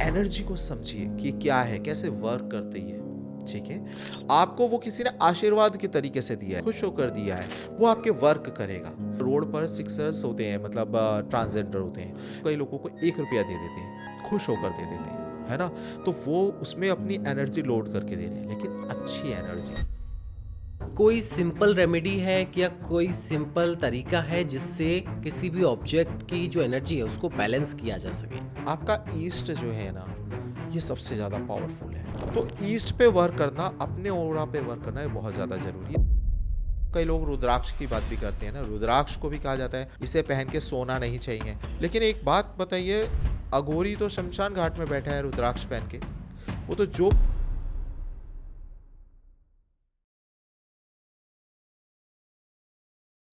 Energy को समझिए कि क्या है, कैसे वर्क करती है। ठीक है, आपको वो किसी ने आशीर्वाद के तरीके से दिया है, खुश होकर दिया है, वो आपके वर्क करेगा। रोड पर सिक्सर्स होते हैं, मतलब ट्रांसजेंडर होते हैं, कई लोगों को 1 रुपया दे देते हैं, खुश होकर दे देते हैं, है ना। तो वो उसमें अपनी एनर्जी लोड करके दे रहे हैं, लेकिन अच्छी एनर्जी। कोई सिंपल रेमेडी है क्या कोई सिंपल तरीका है जिससे किसी भी ऑब्जेक्ट की जो एनर्जी है उसको बैलेंस किया जा सके? आपका ईस्ट जो है ना, ये सबसे ज़्यादा पावरफुल है। तो ईस्ट पे वर्क करना, अपने ओरा पे वर्क करना, ये बहुत ज़्यादा ज़रूरी है। कई लोग रुद्राक्ष की बात भी करते हैं ना, रुद्राक्ष को भी कहा जाता है इसे पहन के सोना नहीं चाहिए। लेकिन एक बात बताइए, अघोरी तो शमशान घाट में बैठा है रुद्राक्ष पहन के। वो तो जो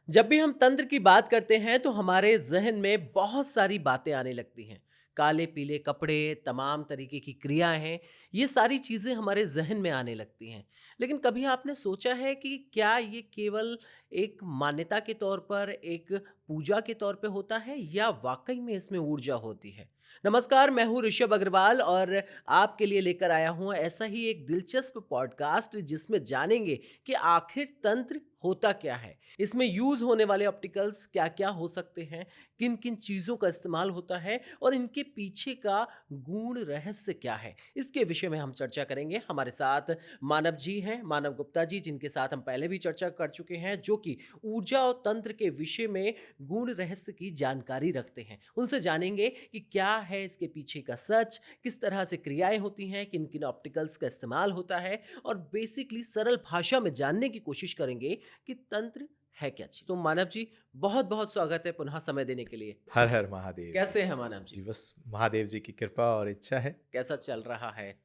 जब भी हम तंत्र की बात करते हैं तो हमारे जहन में बहुत सारी बातें आने लगती हैं। काले पीले कपड़े, तमाम तरीके की क्रियाएं हैं, ये सारी चीजें हमारे जहन में आने लगती हैं। लेकिन कभी आपने सोचा है कि क्या ये केवल एक मान्यता के तौर पर, एक पूजा के तौर पे होता है या वाकई में इसमें ऊर्जा होती है? नमस्कार, मैं हूँ ऋषभ अग्रवाल और आपके लिए लेकर आया हूँ ऐसा ही एक दिलचस्प पॉडकास्ट जिसमें जानेंगे कि आखिर तंत्र होता क्या है, इसमें यूज होने वाले ऑप्टिकल्स क्या-क्या हो सकते हैं, किन-किन चीज़ों का इस्तेमाल होता है और इनके पीछे का गूढ़ रहस्य क्या है? इसके विषय में हम चर्चा करेंगे। हमारे साथ मानव जी हैं, मानव गुप्ता जी, जिनके साथ हम पहले भी चर्चा कर चुके हैं, जो कि ऊर्जा और तंत्र के विषय में गूढ़ रहस्य की जानकारी रखते हैं। उनसे जानेंगे कि क्या है इसके पीछे का सच, किस तरह से क्रियाएँ होती हैं, किन-किन ऑप्टिकल्स का इस्तेमाल होता है और बेसिकली सरल भाषा में जानने की कोशिश करेंगे कि तंत्र है क्या चीज़? तो मानव जी, बहुत-बहुत स्वागत है पुनः समय देने के लिए। हर हर महादेव जी। कैसे हैं मानव जी? जी, बस महादेव जी की कृपा और इच्छा है। कैसा चल रहा है?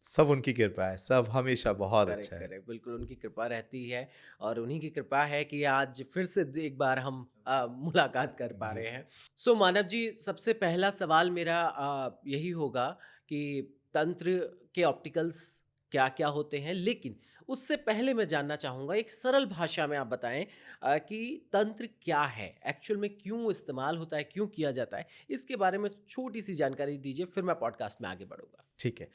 सब उनकी कृपा है, सब हमेशा बहुत अच्छा करेक्ट, है। करेक्ट। बिल्कुल उनकी कृपा रहती है और उन्हीं की कृपा है कि आज फिर से एक बार हम मुलाकात कर पा जी। रहे हैं। सो मानव जी, सबसे पहला सवाल मेरा यही होगा कि तंत्र के ऑप्टिकल्स क्या-क्या होते हैं? लेकिन उससे पहले मैं जानना चाहूँगा, एक सरल भाषा में आप बताएँ कि तंत्र क्या है? एक्चुअल में क्यों इस्तेमाल होता है, क्यों किया जाता है? इसके बारे में छोटी-सी जानकारी दीजिए, फिर मैं पॉडकास्ट में आगे बढ़ूँगा। ठीक है।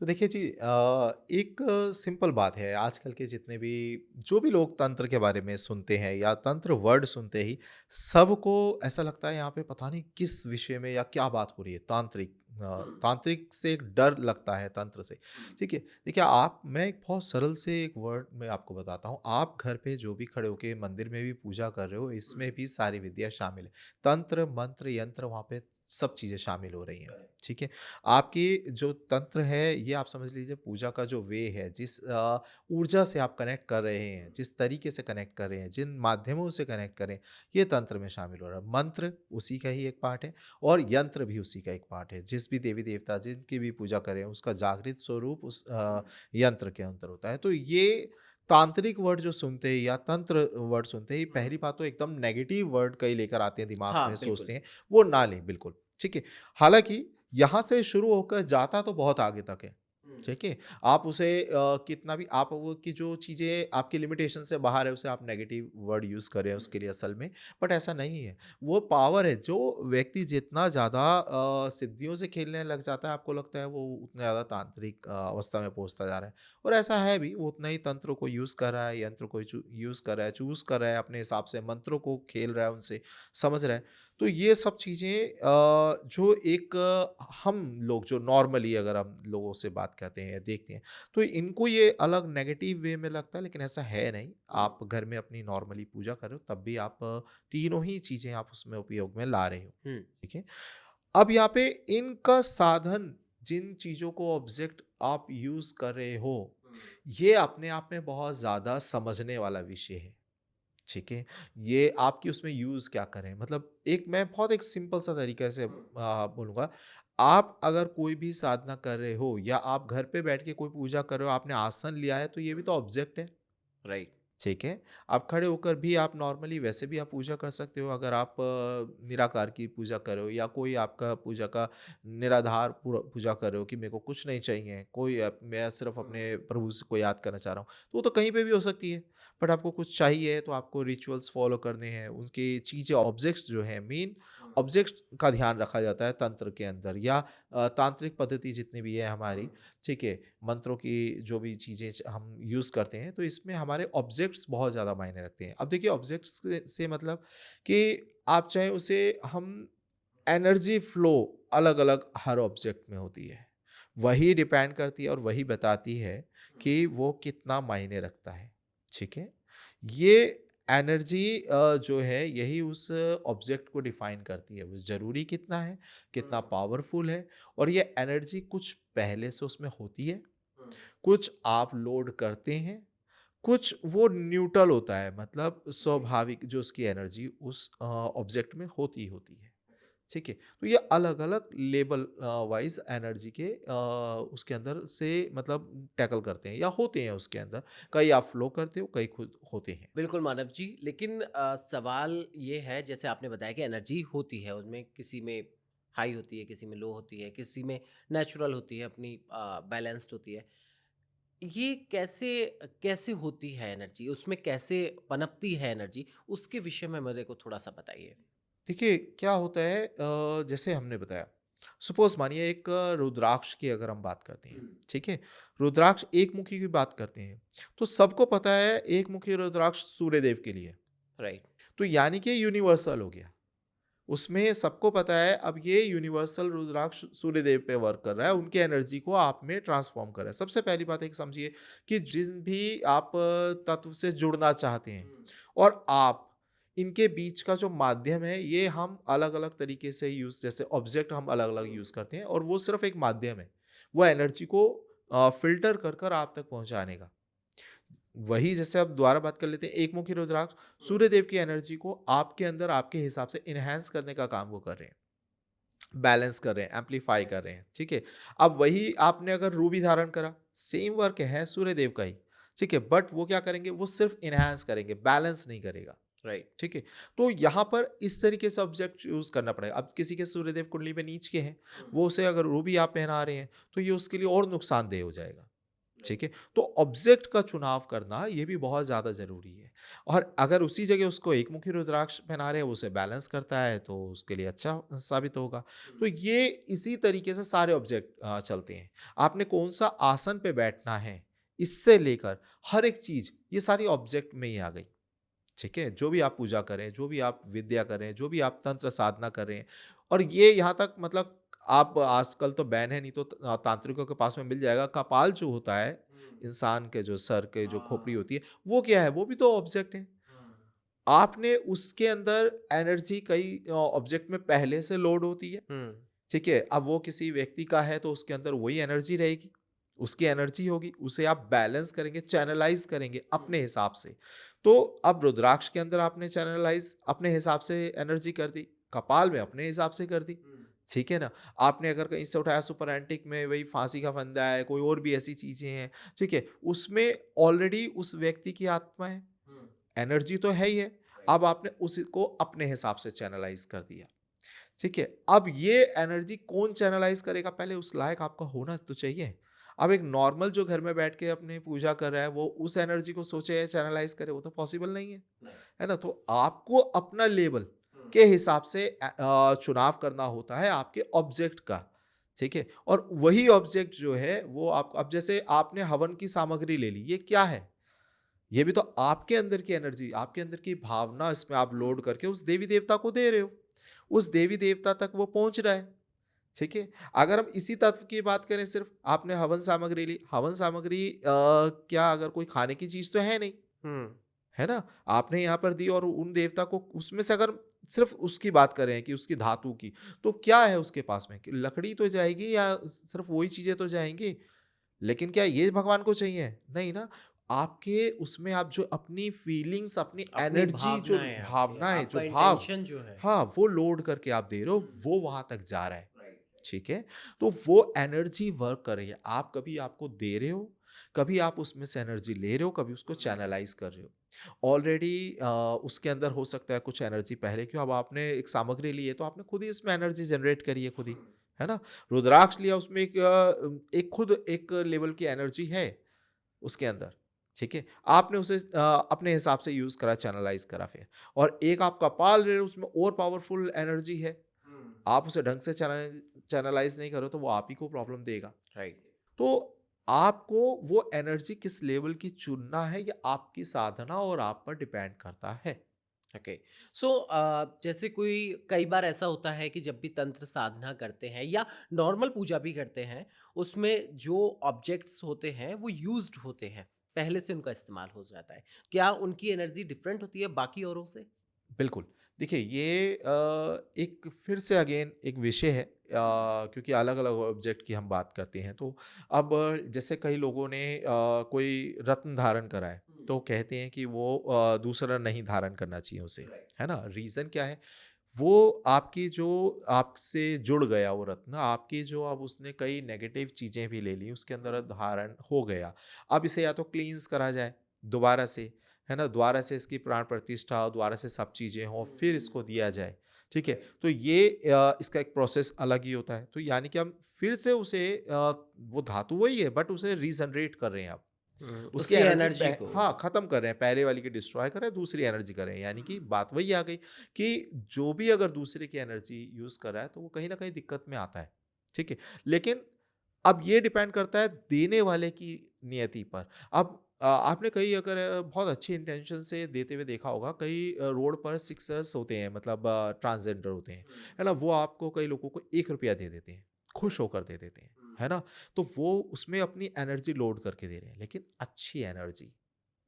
तो देखिए जी, एक सिंपल बात है, आजकल के जितने भी जो भी लोग तंत्र के बारे में सुनते हैं या तंत्र वर्ड सुनते ही सबको ऐसा लगता है यहाँ पे पता नहीं किस विषय में या क्या बात हो रही है, तांत्रिक। तांत्रिक से एक डर लगता है तंत्र से। ठीक है, देखिए आप, मैं एक बहुत सरल से एक वर्ड में आपको बताता हूँ। आप घर पे जो भी खड़े होके मंदिर में भी पूजा कर रहे हो, इसमें भी सारी विद्या शामिल है। तंत्र मंत्र यंत्र, वहाँ पे सब चीज़ें शामिल हो रही हैं। ठीक है, आपकी जो तंत्र है, ये आप समझ लीजिए पूजा का जो वे है, जिस ऊर्जा से आप कनेक्ट कर रहे हैं, जिस तरीके से कनेक्ट कर रहे हैं, जिन माध्यमों से कनेक्ट करें, ये तंत्र में शामिल हो रहा है। मंत्र उसी का ही एक पार्ट है और यंत्र भी उसी का एक पार्ट है। जिस भी देवी देवता जिनकी भी पूजा करें, उसका जागृत स्वरूप उस यंत्र के अंदर होता है। तो ये तांत्रिक वर्ड जो सुनते हैं या तंत्र वर्ड सुनते ही, पहली बात तो एकदम नेगेटिव वर्ड कई लेकर आते हैं दिमाग हाँ, में, बिल्कुल। सोचते हैं, वो ना लें बिल्कुल। ठीक है, हालांकि यहाँ से शुरू होकर जाता तो बहुत आगे तक है। ठीक है? आप उसे कितना भी आप वो की जो चीज़ें आपकी लिमिटेशन से बाहर है, उसे आप नेगेटिव वर्ड यूज़ कर रहे हैं उसके लिए असल में, बट ऐसा नहीं है। वो पावर है, जो व्यक्ति जितना ज़्यादा सिद्धियों से खेलने लग जाता है, आपको लगता है वो उतना ज़्यादा तांत्रिक अवस्था में पहुँचता जा रहा है। और ऐसा है भी, वो उतना ही तंत्र को यूज़ कर रहा है, यंत्र को यूज़ कर रहा है, चूज़ कर रहा है अपने हिसाब से, मंत्रों को खेल रहा है उनसे, समझ रहा है। तो ये सब चीज़ें जो एक हम लोग जो नॉर्मली अगर हम लोगों से बात करते हैं या देखते हैं, तो इनको ये अलग नेगेटिव वे में लगता है, लेकिन ऐसा है नहीं। आप घर में अपनी नॉर्मली पूजा कर रहे हो, तब भी आप तीनों ही चीज़ें आप उसमें उपयोग में ला रहे हो। हुँ। ठीक है? अब यहाँ पे इनका साधन, जिन चीज़ों को ऑब्जेक्ट आप यूज़ कर रहे हो, ये अपने आप में बहुत ज़्यादा समझने वाला विषय है। ठीक है? ये आपकी उसमें यूज़ क्या करें? मतलब एक मैं बहुत एक सिंपल सा तरीके से बोलूँगा। आप अगर कोई भी साधना कर रहे हो या आप घर पे बैठ के कोई पूजा कर रहे हो, आपने आसन लिया है, तो ये भी तो ऑब्जेक्ट है। राइट। ठीक है? आप खड़े होकर भी आप नॉर्मली वैसे भी आप पूजा कर सकते हो, अगर आप निराकार की पूजा कर रहे हो या कोई आपका पूजा का निराधार पूजा कर रहे हो कि मेरे को कुछ नहीं चाहिए, मैं सिर्फ़ अपने प्रभु को याद करना चाह रहा हूँ, तो वो तो कहीं पे भी हो सकती है। बट आपको कुछ चाहिए तो आपको रिचुअल्स फ़ॉलो करने हैं, उनकी चीज़ें ऑब्जेक्ट्स जो हैं मेन, ऑब्जेक्ट का ध्यान रखा जाता है तंत्र के अंदर या तांत्रिक पद्धति जितनी भी है हमारी, ठीक है, मंत्रों की जो भी चीज़ें हम यूज़ करते हैं, तो इसमें हमारे ऑब्जेक्ट्स बहुत ज़्यादा मायने रखते हैं। अब देखिए ऑब्जेक्ट्स से मतलब कि आप चाहे उसे हम एनर्जी फ्लो अलग-अलग हर ऑब्जेक्ट में होती है। वही डिपेंड करती है और वही बताती है कि वो कितना मायने रखता है, ठीक है? ये एनर्जी जो है यही उस ऑब्जेक्ट को डिफाइन करती है। वो ज़रूरी कितना है, कितना पावरफुल है और ये एनर्जी कुछ पहले से उसमें होती है, कुछ आप लोड करते हैं, कुछ वो न्यूट्रल होता है मतलब स्वाभाविक जो उसकी एनर्जी उस ऑब्जेक्ट में होती ही होती है। ठीक है? तो ये अलग-अलग लेवल वाइज़ एनर्जी के उसके अंदर से मतलब टैकल करते हैं या होते हैं उसके अंदर। कई आप फ्लो करते हो, कई खुद होते हैं। बिल्कुल मानव जी, लेकिन सवाल ये है जैसे आपने बताया कि एनर्जी होती है उसमें, किसी में हाई होती है, किसी में लो होती है, किसी में नेचुरल होती है, अपनी बैलेंस्ड होती है। ये कैसे कैसे होती है एनर्जी? उसमें कैसे पनपती है एनर्जी? उसके विषय में मेरे को थोड़ा-सा बताइए। देखिए, क्या होता है जैसे हमने बताया, सपोज़ मानिए एक रुद्राक्ष की अगर हम बात करते हैं, ठीक है? रुद्राक्ष एक मुखी की बात करते हैं, तो सबको पता है एक मुखी रुद्राक्ष सूर्यदेव के लिए है। राइट। तो यानी कि यूनिवर्सल हो गया। उसमें सबको पता है अब ये यूनिवर्सल रुद्राक्ष सूर्यदेव पे वर्क कर रहा है, उनकी एनर्जी को आप में ट्रांसफ़ॉर्म कर रहा है। सबसे पहली बात एक समझिए कि जिन भी आप तत्व से जुड़ना चाहते हैं और आप इनके बीच का जो माध्यम है, ये हम अलग-अलग तरीके से यूज़ जैसे ऑब्जेक्ट हम अलग-अलग यूज़ करते हैं और वो सिर्फ़ एक माध्यम है। वो एनर्जी को फ़िल्टर कर आप तक पहुँचाने का। वही जैसे अब दोबारा बात कर लेते हैं, एक मुखी रुद्राक्ष सूर्यदेव की एनर्जी को आपके अंदर आपके हिसाब से एनहांस करने का काम वो कर रहे हैं, बैलेंस कर रहे हैं, एम्पलीफाई कर रहे हैं, ठीक है? अब वही आपने अगर रूबी धारण करा, सेम वर्क है सूर्यदेव का ही, ठीक है? बट वो क्या करेंगे, वो सिर्फ एनहांस करेंगे, बैलेंस नहीं करेगा, राइट। ठीक है? तो यहाँ पर इस तरीके से ऑब्जेक्ट चूज़ करना पड़ेगा। अब किसी के सूर्यदेव कुंडली में नीच के हैं, वो उसे अगर रूबी आप पहना रहे हैं, तो ये उसके लिए और नुकसानदेह हो जाएगा। ठीक है? तो ऑब्जेक्ट का चुनाव करना ये भी बहुत ज़्यादा ज़रूरी है और अगर उसी जगह उसको एकमुखी रुद्राक्ष पहना रहे हैं, उसे बैलेंस करता है तो उसके लिए अच्छा साबित होगा। तो ये इसी तरीके से सारे ऑब्जेक्ट चलते हैं। आपने कौन-सा आसन पे बैठना है, इससे लेकर हर एक चीज़ ये सारी ऑब्जेक्ट में ही आ गई। ठीक है? जो भी आप पूजा करें, जो भी आप विद्या करें, जो भी आप तंत्र साधना कर रहे हैं और ये यहाँ तक मतलब आप आजकल तो बैन है नहीं तो तांत्रिकों के पास में मिल जाएगा। कपाल जो होता है, इंसान के जो सर के जो खोपड़ी होती है, वो क्या है? वो भी तो ऑब्जेक्ट है। आपने उसके अंदर एनर्जी कई ऑब्जेक्ट में पहले से लोड होती है। हुँ। ठीक है? अब वो किसी व्यक्ति का है तो उसके अंदर वही एनर्जी रहेगी, उसकी एनर्जी होगी, उसे आप बैलेंस करेंगे, चैनलाइज़ करेंगे अपने हिसाब से। तो अब रुद्राक्ष के अंदर आपने चैनलाइज़ अपने हिसाब से एनर्जी कर दी, कपाल में अपने हिसाब से कर दी, ठीक है ना? आपने अगर कहीं से उठाया सुपर एंटिक में वही फांसी का फंदा है, कोई और भी ऐसी चीज़ें हैं, ठीक है? उसमें ऑलरेडी उस व्यक्ति की आत्मा है, एनर्जी तो है ही है, अब आपने उसको अपने हिसाब से चैनलाइज़ कर दिया। ठीक है? अब ये एनर्जी कौन चैनलाइज़ करेगा पहले उस लायक आपका होना तो चाहिए। अब एक नॉर्मल जो घर में बैठ के अपनी पूजा कर रहा है वो उस एनर्जी को सोचे चैनलाइज़ करे वो तो पॉसिबल नहीं है। है ना? तो आपको अपना लेवल के हिसाब से चुनाव करना होता है आपके ऑब्जेक्ट का। ठीक है? और वही ऑब्जेक्ट जो है वो आप अब जैसे आपने हवन की सामग्री ले ली, ये क्या है? ये भी तो आपके अंदर की एनर्जी, आपके अंदर की भावना इसमें आप लोड करके उस देवी-देवता को दे रहे हो। उस देवी-देवता तक वो पहुँच रहा है, ठीक है? अगर हम इसी तत्व की बात करें सिर्फ़ आपने हवन सामग्री ली, हवन सामग्री क्या अगर कोई खाने की चीज़ तो है नहीं, हुँ। है ना? आपने यहाँ पर दी और उन देवता को उसमें से अगर सिर्फ़ उसकी बात करें कि उसकी धातु की, तो क्या है उसके पास में? कि लकड़ी तो जाएगी या सिर्फ़ वही चीज़ें तो जाएँगी? लेकिन क्या ये भगवान को चाहिए? नहीं ना। आपके उसमें आप जो अपनी फीलिंग्स, अपनी अपनी एनर्जी जो भावनाएँ आपकी, भावनाएँ, जो आपका भाव इंटेंशन जो है। हाँ, वो लोड करके आप दे रहे हो, वो वहाँ तक जा रहा है। ठीक है? तो वो एनर्जी वर्क कर रही है। आप कभी आपको दे रहे हो, कभी आप उसमें से एनर्जी ले रहे हो, कभी उसको चैनलाइज़ कर रहे हो। ऑलरेडी उसके अंदर हो सकता है कुछ एनर्जी पहले की हो, अब आपने एक सामग्री ली है, तो आपने खुद ही इसमें एनर्जी जनरेट करी है खुद ही, है ना? रुद्राक्ष लिया उसमें एक खुद एक लेवल की एनर्जी है उसके अंदर, ठीक है? आपने उसे अपने हिसाब से यूज़ करा, चैनलाइज़ करा फिर, और एक आप कपाल रहे हो, उसमें और पावरफुल एनर्जी है, आप उसे ढंग से चैनलाइज़ नहीं करो तो वो आप ही को प्रॉब्लम देगा। राइट। तो आपको वो एनर्जी किस लेवल की चुनना है, ये आपकी साधना और आप पर डिपेंड करता है। ओके। सो जैसे कोई कई बार ऐसा होता है कि जब भी तंत्र साधना करते हैं या नॉर्मल पूजा भी करते हैं, उसमें जो ऑब्जेक्ट्स होते हैं वो यूज्ड होते हैं, पहले से उनका इस्तेमाल हो जाता है। क्या उनकी एनर्जी डिफरेंट होती है बाकी औरों से? बिल्कुल। देखिए ये एक फिर से अगेन एक विषय है, क्योंकि अलग-अलग ऑब्जेक्ट की हम बात करते हैं, तो अब जैसे कई लोगों ने कोई रत्न धारण करा है, तो कहते हैं कि वो दूसरा नहीं धारण करना चाहिए उसे, है ना? रीज़न क्या है? वो आपकी जो आपसे जुड़ गया वो रत्न, आपकी जो अब उसने कई नेगेटिव चीज़ें भी ले ली, उसके अंदर धारण हो गया। अब इसे या तो क्लींस करा जाए दोबारा से, है ना? दोबारा से इसकी प्राण प्रतिष्ठा हो, दोबारा से सब चीज़ें हों, फिर इसको दिया जाए, ठीक है? तो ये इसका एक प्रोसेस अलग ही होता है। तो यानी कि हम फिर से उसे वो धातु वही है बट उसे रीजनरेट कर रहे हैं अब। उसकी उसकी एनर्जी एनर्जी को। हाँ, ख़त्म कर रहे हैं, पहले वाली की डिस्ट्रॉय कर रहे हैं, दूसरी एनर्जी कर रहे हैं। यानी कि बात वही आ गई कि जो भी अगर दूसरे की एनर्जी यूज़ कर रहा है, तो वो कहीं न कहीं दिक्कत में आता है, ठीक है? लेकिन अब ये डिपेंड करता है देने वाले की नियति पर। अब आपने कई अगर बहुत अच्छी इंटेंशन से देते हुए देखा होगा, कई रोड पर सिक्सर्स होते हैं, मतलब ट्रांसजेंडर होते हैं, है ना? वो आपको कई लोगों को ₹1 दे देते हैं, खुश होकर दे देते हैं, है ना? तो वो उसमें अपनी एनर्जी लोड करके दे रहे हैं, लेकिन अच्छी एनर्जी,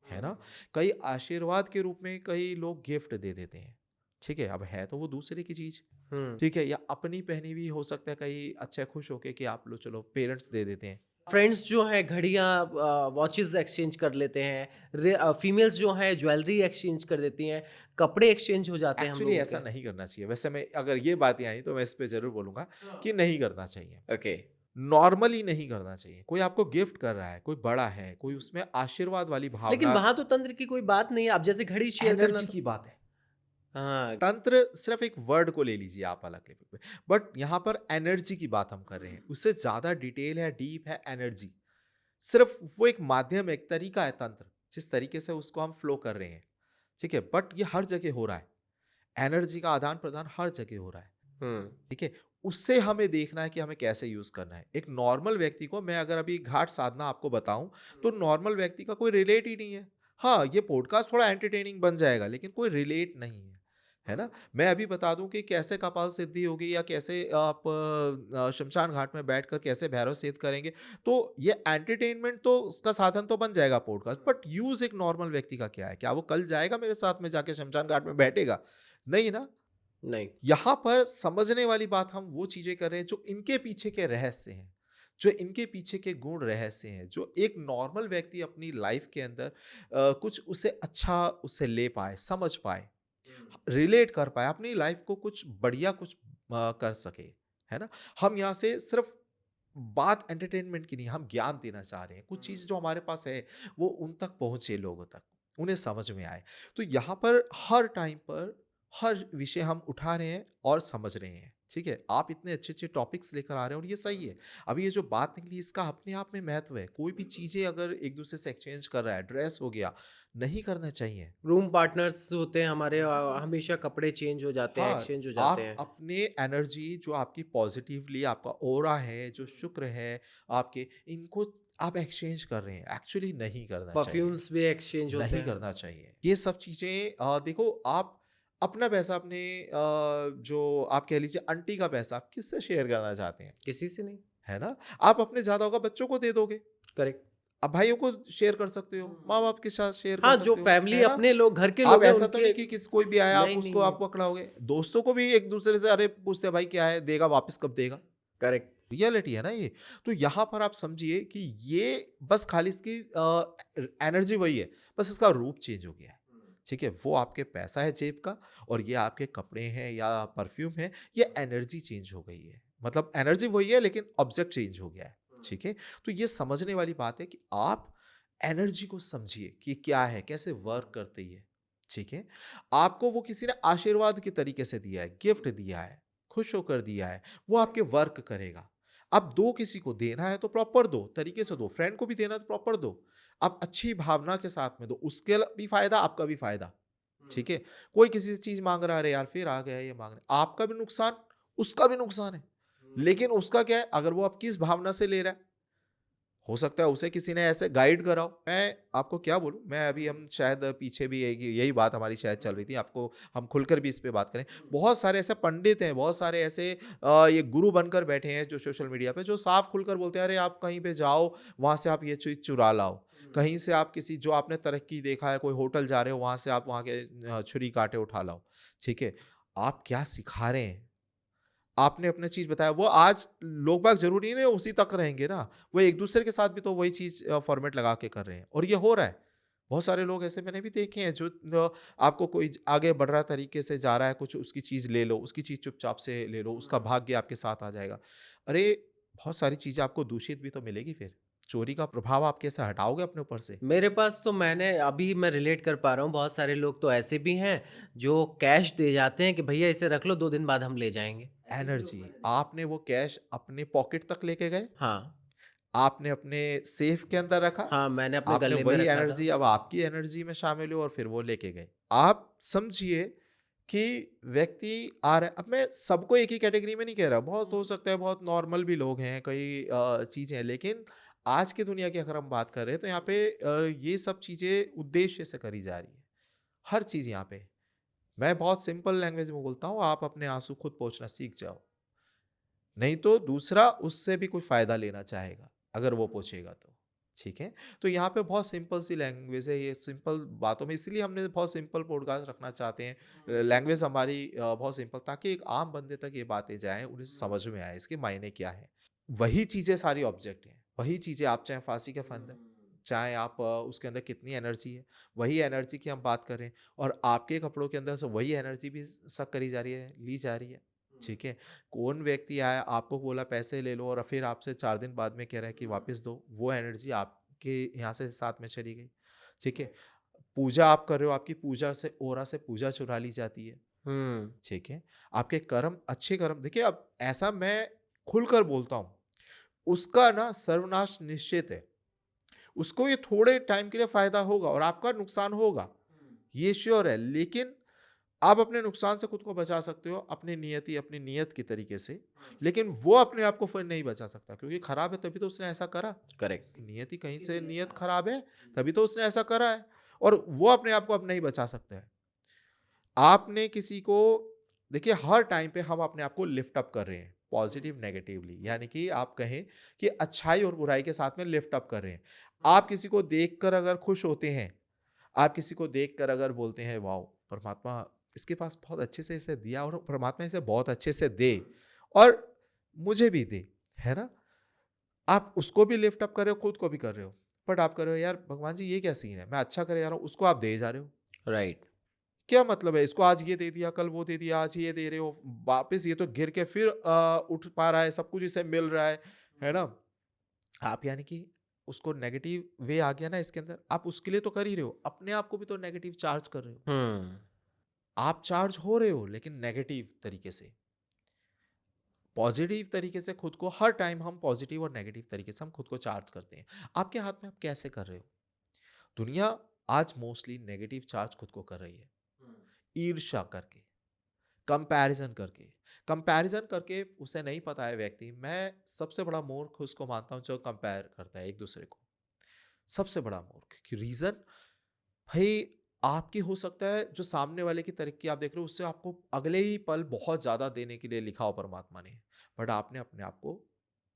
है ना? कई आशीर्वाद के रूप में कई लोग गिफ्ट दे देते हैं, ठीक है? अब है तो वो दूसरे की चीज़, हम्म। ठीक है? या अपनी पहनी हुई हो सकता है, कई अच्छे खुश होके कि आप लो चलो पेरेंट्स दे देते हैं। फ्रेंड्स जो हैं घड़ियाँ वॉचेस एक्सचेंज कर लेते हैं, फीमेल्स जो हैं ज्वेलरी एक्सचेंज कर देती हैं, कपड़े एक्सचेंज हो जाते हैं हम एक्चुअली लोगों ऐसा के। नहीं करना चाहिए। वैसे मैं अगर ये बातें आई तो मैं इस पे ज़रूर बोलूँगा कि नहीं करना चाहिए। ओके। नॉर्मली नहीं करना चाहिए। कोई आपको गिफ्ट कर रहा है, कोई बड़ा है, कोई उसमें आशीर्वाद वाली लेकिन भावना, वहाँ तो तंत्र की कोई बात नहीं है, अब जैसे घड़ी शेयर करना एनर्जी तो। की बात है। हाँ। तंत्र सिर्फ़ एक वर्ड को ले लीजिए आप अलग लेवल पे। बट यहाँ पर एनर्जी की बात हम कर रहे हैं। उससे ज़्यादा डिटेल है, डीप है एनर्जी। सिर्फ़ वो एक माध्यम है, एक तरीका है तंत्र, जिस तरीके से उसको हम फ्लो कर रहे हैं। ठीक है? बट ये हर जगह हो रहा है। एनर्जी का आदान-प्रदान हर जगह हो रहा है। हुँ। ठीक है? उससे हमें देखना है कि हमें कैसे यूज़ करना है। एक नॉर्मल व्यक्ति को मैं अगर अभी घाट साधना आपको बताऊँ, तो नॉर्मल व्यक्ति का कोई रिलेट ही नहीं है। हाँ, ये पॉडकास्ट थोड़ा एंटरटेनिंग बन जाएगा, लेकिन कोई रिलेट नहीं है। है ना? मैं अभी बता दूँ कि कैसे कपाल सिद्धि होगी या कैसे आप श्मशान घाट में बैठकर कैसे भैरव सिद्ध करेंगे, तो ये एंटरटेनमेंट तो उसका साधन तो बन जाएगा पॉडकास्ट, बट यूज़ एक नॉर्मल व्यक्ति का क्या है? क्या वो कल जाएगा मेरे साथ में जाके श्मशान घाट में बैठेगा? नहीं ना? नहीं। यहाँ पर समझने वाली बात हम वो चीज़ें कर रहे हैं जो इनके पीछे के रहस्य हैं, जो इनके पीछे के गुण रहस्य हैं, जो एक नॉर्मल व्यक्ति अपनी लाइफ के अंदर कुछ उसे अच्छा उससे ले पाए, समझ पाए, रिलेट कर पाए, अपनी लाइफ को कुछ बढ़िया कुछ कर सके, है ना? हम यहाँ से सिर्फ बात एंटरटेनमेंट की नहीं, हम ज्ञान देना चाह रहे हैं। कुछ चीज़ जो हमारे पास है, वो उन तक पहुँचे लोगों तक, उन्हें समझ में आए। तो यहाँ पर हर टाइम पर हर विषय हम उठा रहे हैं और समझ रहे हैं, ठीक है? आप इतने अच्छे-अच्छे टॉपिक्स लेकर आ रहे हैं और ये सही है। अभी ये जो बात निकली इसका अपने आप में महत्व है। कोई भी चीज़ें अगर एक-दूसरे से एक्सचेंज कर रहा है, ड्रेस हो गया, नहीं करना चाहिए। रूम पार्टनर्स होते हैं हमारे, हमेशा कपड़े चेंज हो जाते हैं, हाँ, एक्सचेंज हो जाते आप हैं। अपने एनर्जी जो आपकी पॉजिटिवली आपका ऑरा है, जो शुक्र है आपके, इनको आप एक्सचेंज कर रहे हैं, एक्चुअली नहीं करना चाहिए, परफ्यूम्स भी एक्सचेंज होते नहीं हैं। करना चाहिए। ये सब चीज़ें देखो आप अपना पैसा अपने जो आप कह लीजिए आंटी का पैसा आप किससे शेयर करना चाहते हैं, किसी से नहीं। है ना? आप अपने ज़्यादा होगा बच्चों को दे दोगे, करेक्ट। अब भाइयों को शेयर कर सकते हो, माँ-बाप के साथ शेयर कर हाँ, जो सकते हो, फैमिली है ना? अपने लोग, घर के आप लोग हैं ऐसा तो उनके। नहीं कि किसी कोई भी आया आप नहीं, उसको नहीं, नहीं। आप पकड़ाओगे। दोस्तों को भी एक-दूसरे से अरे पूछते हैं भाई क्या है? देगा वापस कब देगा? करेक्ट। रियलिटी है ना ये। तो यहाँ पर आप समझिए कि ये बस खाली इसकी एनर्जी वही है, बस इसका रूप चेंज हो गया है। ठीक है? वो आपके पैसा है जेब का और ये आपके कपड़े हैं या परफ्यूम है, ये एनर्जी चेंज हो गई है। मतलब एनर्जी वही है लेकिन ऑब्जेक्ट चेंज हो गया है। ठीक है? तो ये समझने वाली बात है कि आप एनर्जी को समझिए कि क्या है, कैसे वर्क करती है। ठीक है? आपको वो किसी ने आशीर्वाद के तरीके से दिया है, गिफ्ट दिया है, खुश होकर दिया है, वो आपके वर्क करेगा। अब दो, किसी को देना है तो प्रॉपर दो, तरीके से दो, फ्रेंड को भी देना है तो प्रॉपर दो। आप अच्छी भावना के साथ में दो, उसके भी फ़ायदा, आपका भी फ़ायदा, ठीक है? कोई किसी से चीज़ माँग रहा है, अरे यार फिर आ गया ये माँगने, आपका भी नुकसान, उसका भी नुकसान है। लेकिन उसका क्या है, अगर वो आप किस भावना से ले रहा है, हो सकता है उसे किसी ने ऐसे गाइड करा हो। मैं आपको क्या बोलूँ, मैं अभी हम शायद पीछे भी यही यही बात हमारी शायद चल रही थी, आपको हम खुलकर भी इस पे बात करें। बहुत सारे ऐसे पंडित हैं, बहुत सारे ऐसे ये गुरु बनकर बैठे हैं जो सोशल मीडिया पे, जो साफ खुलकर बोलते हैं, अरे आप कहीं पे जाओ, वहाँ से आप ये चीज़ चुरा लाओ। कहीं से आप किसी जो आपने तरक्की देखा है, कोई होटल जा रहे हो, वहाँ से आप वहाँ के छुरी काँटे उठा लाओ, ठीक है? आप क्या सिखा रहे हैं? आपने अपना चीज़ बताया, वो आज लोग बाग ज़रूरी नहीं है उसी तक रहेंगे ना, वो एक-दूसरे के साथ भी तो वही चीज़ फ़ॉर्मेट लगा के कर रहे हैं और ये हो रहा है। बहुत सारे लोग ऐसे मैंने भी देखे हैं जो आपको कोई आगे बढ़ रहा तरीके से जा रहा है, कुछ उसकी चीज़ ले लो, उसकी चीज़ चुपचाप से ले लो, उसका भाग्य आपके साथ आ जाएगा। अरे! बहुत सारी चीज़ें आपको दूषित भी तो मिलेगी फिर। चोरी का प्रभाव आप कैसे हटाओगे अपने ऊपर से? मेरे पास तो मैंने अभी मैं रिलेट कर पा रहा हूँ, बहुत सारे लोग तो ऐसे भी हैं जो कैश दे जाते हैं कि भैया इसे रख लो, 2 दिन बाद हम ले जाएँगे। एनर्जी, आपने वो कैश अपने पॉकेट तक लेके गए, हाँ, आपने अपने सेफ के अंदर रखा, हाँ, मैंने अपने आपने गले में वही रखा था। एनर्जी अब आपकी एनर्जी में शामिल हुई और फिर वो लेके गए। आप समझिए कि व्यक्ति आ रहा है, अब मैं सबको एक ही कैटेगरी में नहीं कह रहा, बहुत हो सकता है बहुत नॉर्मल भी लोग हैं, कई चीज़ें हैं, लेकिन आज की दुनिया की अगर हम बात कर रहे हैं तो यहाँ पे ये सब चीज़ें उद्देश्य से करी जा रही है। हर चीज़ यहाँ पे। मैं बहुत सिंपल लैंग्वेज में बोलता हूँ, आप अपने आँसू खुद पोंछना सीख जाओ। नहीं तो दूसरा उससे भी कोई फ़ायदा लेना चाहेगा, अगर वो पूछेगा तो, ठीक है? तो यहाँ पे बहुत सिंपल सी लैंग्वेज है, ये सिंपल बातों में इसीलिए हमने बहुत सिंपल पॉडकास्ट रखना चाहते हैं। लैंग्वेज हमारी बहुत सिंपल, ताकि एक आम बंदे तक ये बातें जाएँ, उन्हें समझ में आए, इसके मायने क्या हैं। वही चीज़ें सारी ऑब्जेक्ट हैं, वही चीज़ें, आप चाहे फांसी का फंद है, चाहे आप उसके अंदर कितनी एनर्जी है, वही एनर्जी की हम बात करें और आपके कपड़ों के अंदर से वही एनर्जी भी सक करी जा रही है, ली जा रही है, ठीक है? कौन व्यक्ति आया, आपको बोला पैसे ले लो और फिर आपसे 4 दिन बाद में कह रहा है कि वापस दो, वो एनर्जी आपके यहाँ से साथ में चली गई, ठीक है? पूजा आप कर रहे हो, आपकी पूजा से ऑरा से पूजा चुरा ली जाती है, हुँ, ठीक है? आपके कर्म, अच्छे कर्म देखिए, अब ऐसा मैं खुलकर बोलता हूँ, उसका ना सर्वनाश निश्चित है। उसको ये थोड़े टाइम के लिए फ़ायदा होगा और आपका नुकसान होगा, ये श्योर है। लेकिन आप अपने नुकसान से खुद को बचा सकते हो अपनी नियति, अपनी नियत के तरीके से। लेकिन वो अपने आप को फिर नहीं बचा सकता, क्योंकि खराब है तभी तो उसने ऐसा करा। करेक्ट। उसकी नियति कहीं से, नियत खराब है, तभी तो उसने ऐसा करा है और वो अपने आप को अब नहीं बचा सकता है। आपने किसी को, देखिए हर टाइम पे हम अपने आप को लिफ्ट अप कर रहे हैं, पॉजिटिव नेगेटिवली, यानी कि आप कहें कि अच्छाई और बुराई के साथ में लिफ्ट अप कर रहे हैं। आप किसी को देखकर अगर खुश होते हैं, आप किसी को देखकर अगर बोलते हैं वाओ, परमात्मा इसके पास बहुत अच्छे से इसे दिया और परमात्मा इसे बहुत अच्छे से दे और मुझे भी दे, है ना? आप उसको भी लिफ्ट अप कर रहे हो, खुद को भी कर रहे हो। बट आप कर रहे हो यार भगवान जी ये क्या सीन है? मैं अच्छा करे जा रहा हूँ, उसको आप दे जा रहे हो। राइट। क्या मतलब है? इसको आज ये दे दिया, कल वो दे दिया, आज ये दे रहे हो, वापस ये तो गिर के फिर उठ पा रहा है, सब कुछ इसे मिल रहा है ना? आप यानी कि उसको नेगेटिव वे आ गया ना इसके अंदर, आप उसके लिए तो कर ही रहे हो, अपने आप को भी तो नेगेटिव चार्ज कर रहे हो। हुँ, आप चार्ज हो रहे हो लेकिन नेगेटिव तरीके से। पॉजिटिव तरीके से खुद को हर टाइम हम पॉजिटिव और नेगेटिव तरीके से हम खुद को चार्ज करते हैं। आपके हाथ में आप कैसे कर रहे हो? दुनिया आज मोस्टली नेगेटिव चार्ज खुद को कर रही है। ईर्ष्या करके, कंपैरिजन करके, कंपैरिजन करके उसे नहीं पता है व्यक्ति, मैं सबसे बड़ा मूर्ख उसको मानता हूँ जो कंपेयर करता है एक दूसरे को। सबसे बड़ा मूर्ख कि रीजन, भाई आपकी हो सकता है जो सामने वाले की तरक्की आप देख रहे हो उससे आपको अगले ही पल बहुत ज्यादा देने के लिए लिखा हो परमात्मा ने, बट आपने अपने आप को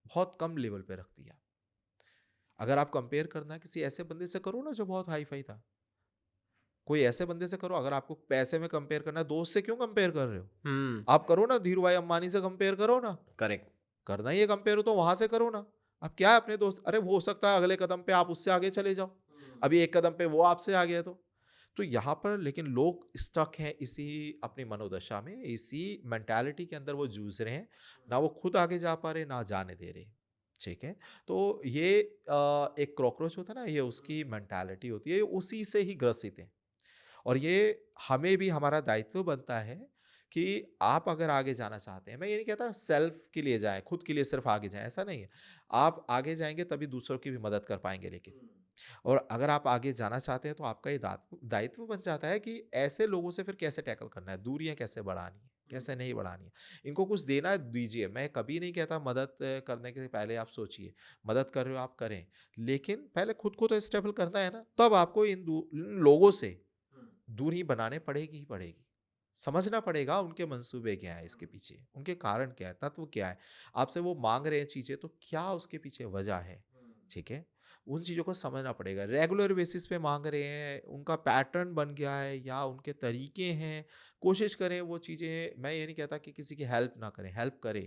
बहुत कम लेवल पे रख दिया। अगर आप कंपेयर करना है किसी ऐसे बंदे से करो ना जो बहुत हाई फाई था, कोई ऐसे बंदे से करो। अगर आपको पैसे में कंपेयर करना है, दोस्त से क्यों कंपेयर कर रहे हो? हुँ, आप करो ना, धीरू भाई अंबानी से कंपेयर करो ना। करेक्ट। करना ही है कंपेयर हो तो वहां से करो ना। अब क्या है अपने दोस्त, अरे वो हो सकता है अगले कदम पे आप उससे आगे चले जाओ, अभी एक कदम पे वो आपसे आ गया तो यहाँ पर लेकिन लोग स्टक हैं इसी अपनी मनोदशा में, इसी मेंटालिटी के अंदर वो जूझ रहे हैं, ना वो खुद आगे जा पा रहे ना जाने दे रहे। ठीक है, तो ये एक कॉकरोच होता है ना, ये उसकी मेंटालिटी होती है, ये उसी से ही ग्रसित है। और ये हमें भी हमारा दायित्व बनता है कि आप अगर आगे जाना चाहते हैं, मैं ये नहीं कहता सेल्फ के लिए जाएँ, खुद के लिए सिर्फ़ आगे जाएँ, ऐसा नहीं है। आप आगे जाएँगे तभी दूसरों की भी मदद कर पाएँगे लेकिन। और अगर आप आगे जाना चाहते हैं तो आपका ये दायित्व बन जाता है कि ऐसे लोगों से फिर कैसे टैकल करना है, दूरियाँ कैसे बढ़ानी है, कैसे नहीं बढ़ानी है। इनको कुछ देना है दीजिए, मैं कभी नहीं कहता मदद करने के पहले आप सोचिए, मदद कर रहे हो आप करें, लेकिन पहले खुद को तो स्टेबल करना है ना, तब आपको इन लोगों से दूरी बनाने पड़ेगी ही पड़ेगी। समझना पड़ेगा उनके मंसूबे क्या हैं इसके पीछे, उनके कारण क्या है, तत्व क्या है। आपसे वो माँग रहे हैं चीज़ें तो क्या उसके पीछे वजह है, ठीक है? उन चीज़ों को समझना पड़ेगा। रेगुलर बेसिस पे माँग रहे हैं, उनका पैटर्न बन गया है या उनके तरीके हैं, कोशिश करें वो चीज़ें, मैं ये नहीं कहता कि किसी की हेल्प ना करें, हेल्प करें।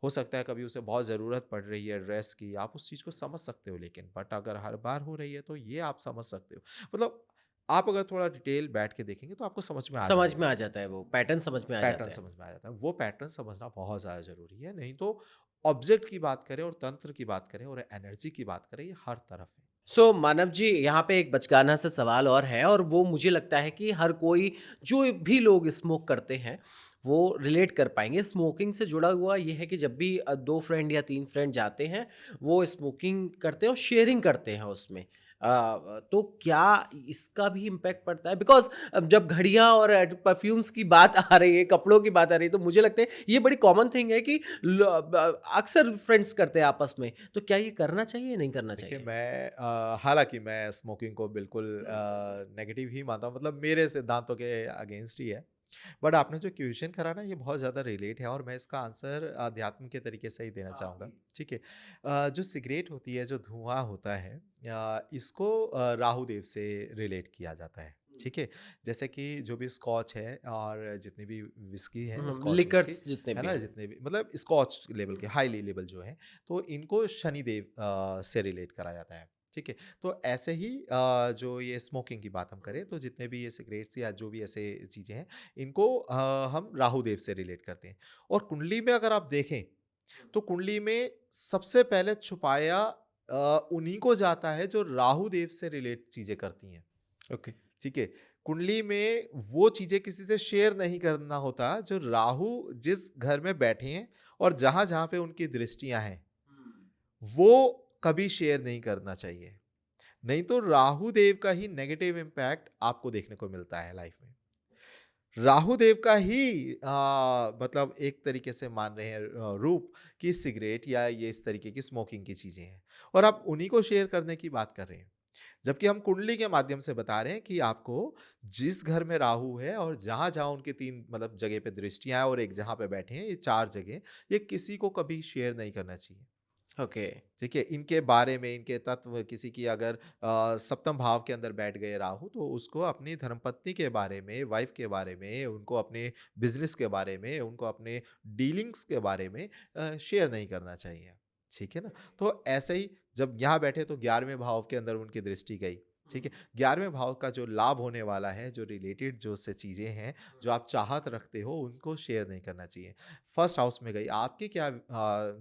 हो सकता है कभी उसे बहुत ज़रूरत पड़ रही है ड्रेस की, आप उस चीज़ को समझ सकते हो लेकिन, बट अगर हर बार हो रही है तो ये आप समझ सकते हो। मतलब आप अगर थोड़ा डिटेल बैठ के देखेंगे तो आपको समझ में आ समझ में जाएगा। आ जाता है, वो पैटर्न समझ में आ पैटर्न जाता है। समझ में आ जाता है। वो पैटर्न समझना बहुत ज़्यादा ज़रूरी है, नहीं तो ऑब्जेक्ट की बात करें और तंत्र की बात करें और एनर्जी की बात करें, ये हर तरफ है। सो मानव जी, यहाँ पे एक बचकाना सा सवाल और है, और वो मुझे लगता है कि हर कोई, जो भी लोग स्मोक करते हैं, वो रिलेट कर पाएंगे। स्मोकिंग से जुड़ा हुआ ये है कि जब भी दो फ्रेंड या तीन फ्रेंड जाते हैं, वो स्मोकिंग करते हैं और शेयरिंग करते हैं उसमें। तो क्या इसका भी इम्पैक्ट पड़ता है? बिकॉज जब घड़ियाँ और परफ्यूम्स की बात आ रही है, कपड़ों की बात आ रही है, तो मुझे लगता है ये बड़ी कॉमन थिंग है कि अक्सर फ्रेंड्स करते हैं आपस में। तो क्या ये करना चाहिए या नहीं करना देखिए चाहिए? मैं हालाँकि मैं स्मोकिंग को बिल्कुल नेगेटिव ही मानता हूँ, मतलब मेरे सिद्धांतों के अगेंस्ट ही है। बट आपने जो क्वेश्चन करा ना ये बहुत ज़्यादा रिलेट है और मैं इसका आंसर अध्यात्म के तरीके से ही देना चाहूँगा, ठीक है। जो सिगरेट होती है, जो धुआँ होता है, इसको राहु देव से रिलेट किया जाता है, ठीक है। जैसे कि जो भी स्कॉच है और जितनी भी विस्की है, स्कॉच विस्की, लिकर्स जितने है भी ना? हैं। जितने भी मतलब स्कॉच लेवल के, हाईली लेवल जो है, तो इनको शनिदेव से रिलेट करा जाता है, ठीक है। तो ऐसे ही जो ये स्मोकिंग की बात हम करें तो जितने भी ये सिगरेट्स या जो भी ऐसे चीज़ें हैं, इनको हम राहु देव से रिलेट करते हैं। और कुंडली में अगर आप देखें तो कुंडली में सबसे पहले छुपाया उन्हीं को जाता है जो राहु देव से रिलेट चीज़ें करती हैं, ओके। ठीक है। कुंडली में वो चीज़ें किसी से शेयर नहीं करना होता जो राहु जिस घर में बैठे हैं और जहाँ-जहाँ पे उनकी दृष्टियाँ हैं, वो कभी शेयर नहीं करना चाहिए। नहीं तो राहु देव का ही नेगेटिव इम्पैक्ट आपको देखने को मिलता है लाइफ में। राहु देव का ही मतलब एक तरीके से मान रहे हैं रूप कि सिगरेट या ये इस तरीके की स्मोकिंग की चीज़ें हैं और आप उन्हीं को शेयर करने की बात कर रहे हैं। जबकि हम कुंडली के माध्यम से बता रहे हैं कि आपको जिस घर में राहु है और जहाँ-जहाँ उनके 3 मतलब जगह पे दृष्टियाँ हैं और एक जहाँ पे बैठे हैं, ये 4 जगह, ये किसी को कभी शेयर नहीं करना चाहिए। ओके। ठीक है, इनके बारे में, इनके तत्व किसी की अगर सप्तम भाव के अंदर बैठ गए राहु, तो उसको अपनी धर्मपत्नी के बारे में, वाइफ़ के बारे में, उनको अपने बिज़नेस के बारे में, उनको अपने डीलिंग्स के बारे में शेयर नहीं करना चाहिए। ठीक है ना? तो ऐसे ही जब यहाँ बैठे तो 11वें भाव के अंदर उनकी दृष्टि गई। ठीक है? 11वें भाव का जो लाभ होने वाला है, जो रिलेटेड जो उससे चीज़ें हैं, जो आप चाहत रखते हो, उनको शेयर नहीं करना चाहिए। फर्स्ट हाउस में गई, आपके क्या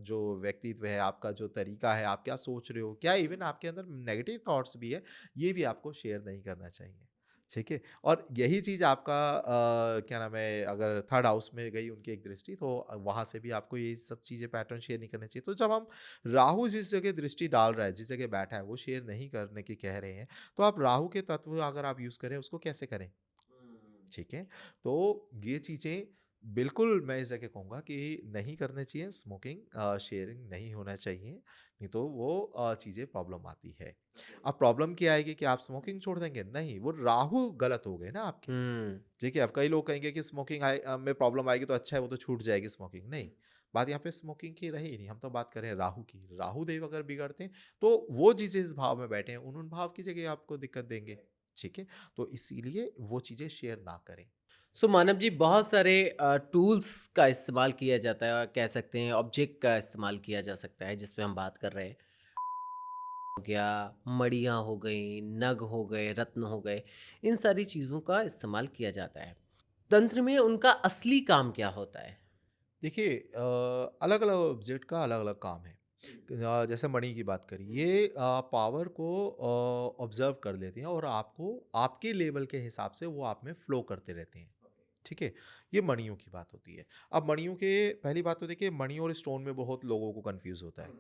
जो व्यक्तित्व है, आपका जो तरीका है, आप क्या सोच रहे हो, क्या इवन आपके अंदर नेगेटिव थॉट्स भी है, ये भी आपको शेयर नहीं करना चाहिए। ठीक है? और यही चीज़ आपका क्या नाम है, अगर थर्ड हाउस में गई उनकी एक दृष्टि, तो वहाँ से भी आपको ये सब चीज़ें पैटर्न शेयर नहीं करने चाहिए। तो जब हम राहु जिस जगह दृष्टि डाल रहा है, जिस जगह बैठा है, वो शेयर नहीं करने की कह रहे हैं, तो आप राहु के तत्व अगर आप यूज़ करें, उसको कैसे करें? ठीक है? तो ये चीज़ें बिल्कुल मैं इस जगह कहूँगा कि नहीं करनी चाहिए, स्मोकिंग शेयरिंग नहीं होना चाहिए, नहीं तो वो चीज़ें प्रॉब्लम आती है। अब प्रॉब्लम क्या आएगी कि आप स्मोकिंग छोड़ देंगे? नहीं, वो राहु गलत हो गए ना आपके। हुँ। ठीक है? अब कई लोग कहेंगे कि स्मोकिंग में प्रॉब्लम आएगी तो अच्छा है, वो तो छूट जाएगी स्मोकिंग। नहीं, बात यहाँ पे स्मोकिंग की रही नहीं, हम तो बात कर रहे हैं राहु की। राहु देव अगर बिगड़ते हैं, तो वो जिस भाव में बैठे हैं, उन भाव की जगह आपको दिक्कत देंगे। ठीक है? तो इसीलिए वो चीज़ें शेयर ना करें। सो मानव जी, बहुत सारे टूल्स का इस्तेमाल किया जाता है, कह सकते हैं ऑब्जेक्ट का इस्तेमाल किया जा सकता है, जिस पे हम बात कर रहे हैं। हो गया, मड़ियाँ हो गई, नग हो गए, रत्न हो गए, इन सारी चीज़ों का इस्तेमाल किया जाता है। तंत्र में उनका असली काम क्या होता है? देखिए अलग-अलग ऑब्जेक्ट का अलग-अलग काम है। जैसे मणि की बात करी, ये पावर को ऑब्ज़र्व कर लेते हैं और आपको आपके लेवल के हिसाब से वो आप में फ्लो करते रहते हैं। ठीक है? ये मणियों की बात होती है। अब मणियों के पहली बात तो देखिए मणि और स्टोन में बहुत लोगों को कन्फ्यूज़ होता है।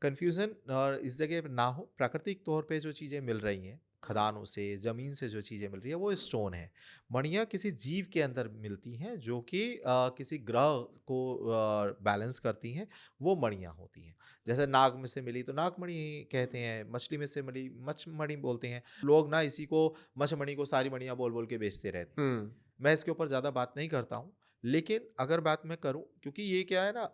कन्फ्यूज़न इस जगह पे ना हो, प्राकृतिक तौर पे जो चीज़ें मिल रही हैं, खदानों से, ज़मीन से जो चीज़ें मिल रही है वो स्टोन है। मणियाँ किसी जीव के अंदर मिलती हैं जो कि किसी ग्रह को बैलेंस करती हैं, वो मणियाँ होती हैं। जैसे नाग में से मिली तो नागमणि कहते हैं, मछली में से मिली मछमणि बोलते हैं। लोग ना इसी को मछमणि को सारी मणियाँ बोल-बोल के बेचते रहते हैं। हुँ। मैं इसके ऊपर ज़्यादा बात नहीं करता हूँ। लेकिन अगर बात मैं करूँ क्योंकि ये क्या है ना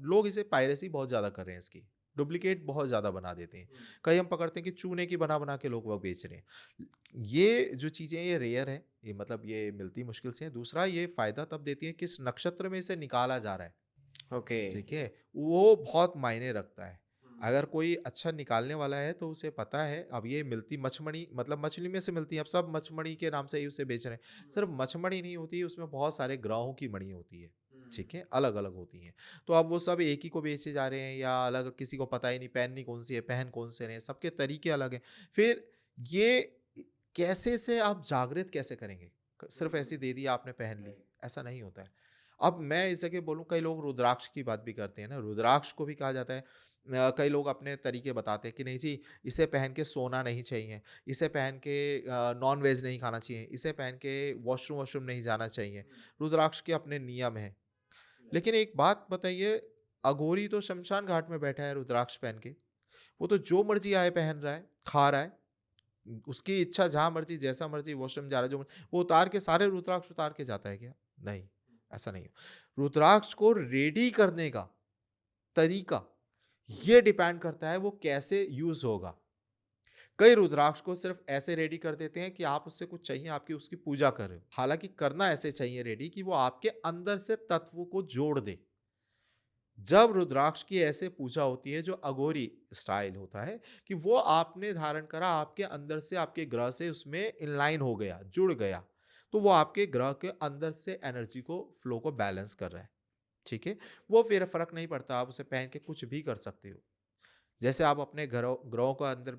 लोग इसे पायरेसी बहुत ज़्यादा कर रहे हैं इसकी। डुप्लीकेट बहुत ज़्यादा बना देते हैं। कहीं हम पकड़ते हैं कि चूने की बना-बना के लोग वो बेच रहे हैं। ये जो चीज़ें ये रेयर है, ये मतलब ये मिलती मुश्किल से है। दूसरा ये फ़ायदा तब देती है किस नक्षत्र में इसे निकाला जा रहा है। ओके। ठीक है? वो बहुत मायने रखता है। अगर कोई अच्छा निकालने वाला है तो उसे पता है अब ये मिलती मछमणि मतलब मछली में से मिलती है, अब सब मछमणि के नाम से ही उसे बेच रहे हैं। सिर्फ़ मछमणि नहीं होती, उसमें बहुत सारे ग्रहों की मणि होती है। ठीक है? अलग-अलग होती हैं। तो अब वो सब एक ही को बेचे जा रहे हैं या अलग किसी को पता ही नहीं पहननी कौन-सी है, पहन कौन से रहे हैं, सबके तरीके अलग हैं। फिर ये कैसे से आप जागृत कैसे करेंगे? सिर्फ़ ऐसे दे दिया आपने पहन ली, ऐसा नहीं होता है। अब मैं इस जगह बोलूँ कई लोग रुद्राक्ष की बात भी करते हैं ना, रुद्राक्ष को भी कहा जाता है कई लोग अपने तरीके बताते हैं कि नहीं जी, इसे पहन के सोना नहीं चाहिए, इसे पहन के नॉन-वेज नहीं खाना चाहिए, इसे पहन के वॉशरूम-वॉशरूम नहीं जाना चाहिए। रुद्राक्ष के अपने नियम हैं। लेकिन एक बात बताइए, अघोरी तो शमशान घाट में बैठा है रुद्राक्ष पहन के, वो तो जो मर्ज़ी आए पहन रहा है, खा रहा है, उसकी इच्छा जहाँ मर्ज़ी, जैसा मर्ज़ी वॉशरूम जा रहा है, वो उतार के सारे रुद्राक्ष उतार के जाता है क्या? नहीं, ऐसा नहीं है। रुद्राक्ष को रेडी करने का तरीका, ये डिपेंड करता है वो कैसे यूज़ होगा। कई रुद्राक्ष को सिर्फ़ ऐसे रेडी कर देते हैं कि आप उससे कुछ चाहिए, आपकी उसकी पूजा कर रहे हो। हालाँकि करना ऐसे चाहिए रेडी कि वो आपके अंदर से तत्व को जोड़ दे। जब रुद्राक्ष की ऐसे पूजा होती है जो अघोरी स्टाइल होता है कि वो आपने धारण करा आपके अंदर से आपके ग्रह से उसमें इनलाइन हो गया, जुड़ गया। तो वो आपके ग्रह के अंदर से एनर्जी को फ्लो को बैलेंस कर रहा है। ठीक है? वो फिर फ़र्क नहीं पड़ता आप उसे पहन के कुछ भी कर सकते हो। जैसे आप अपने ग्रहों ग्रहों का अंदर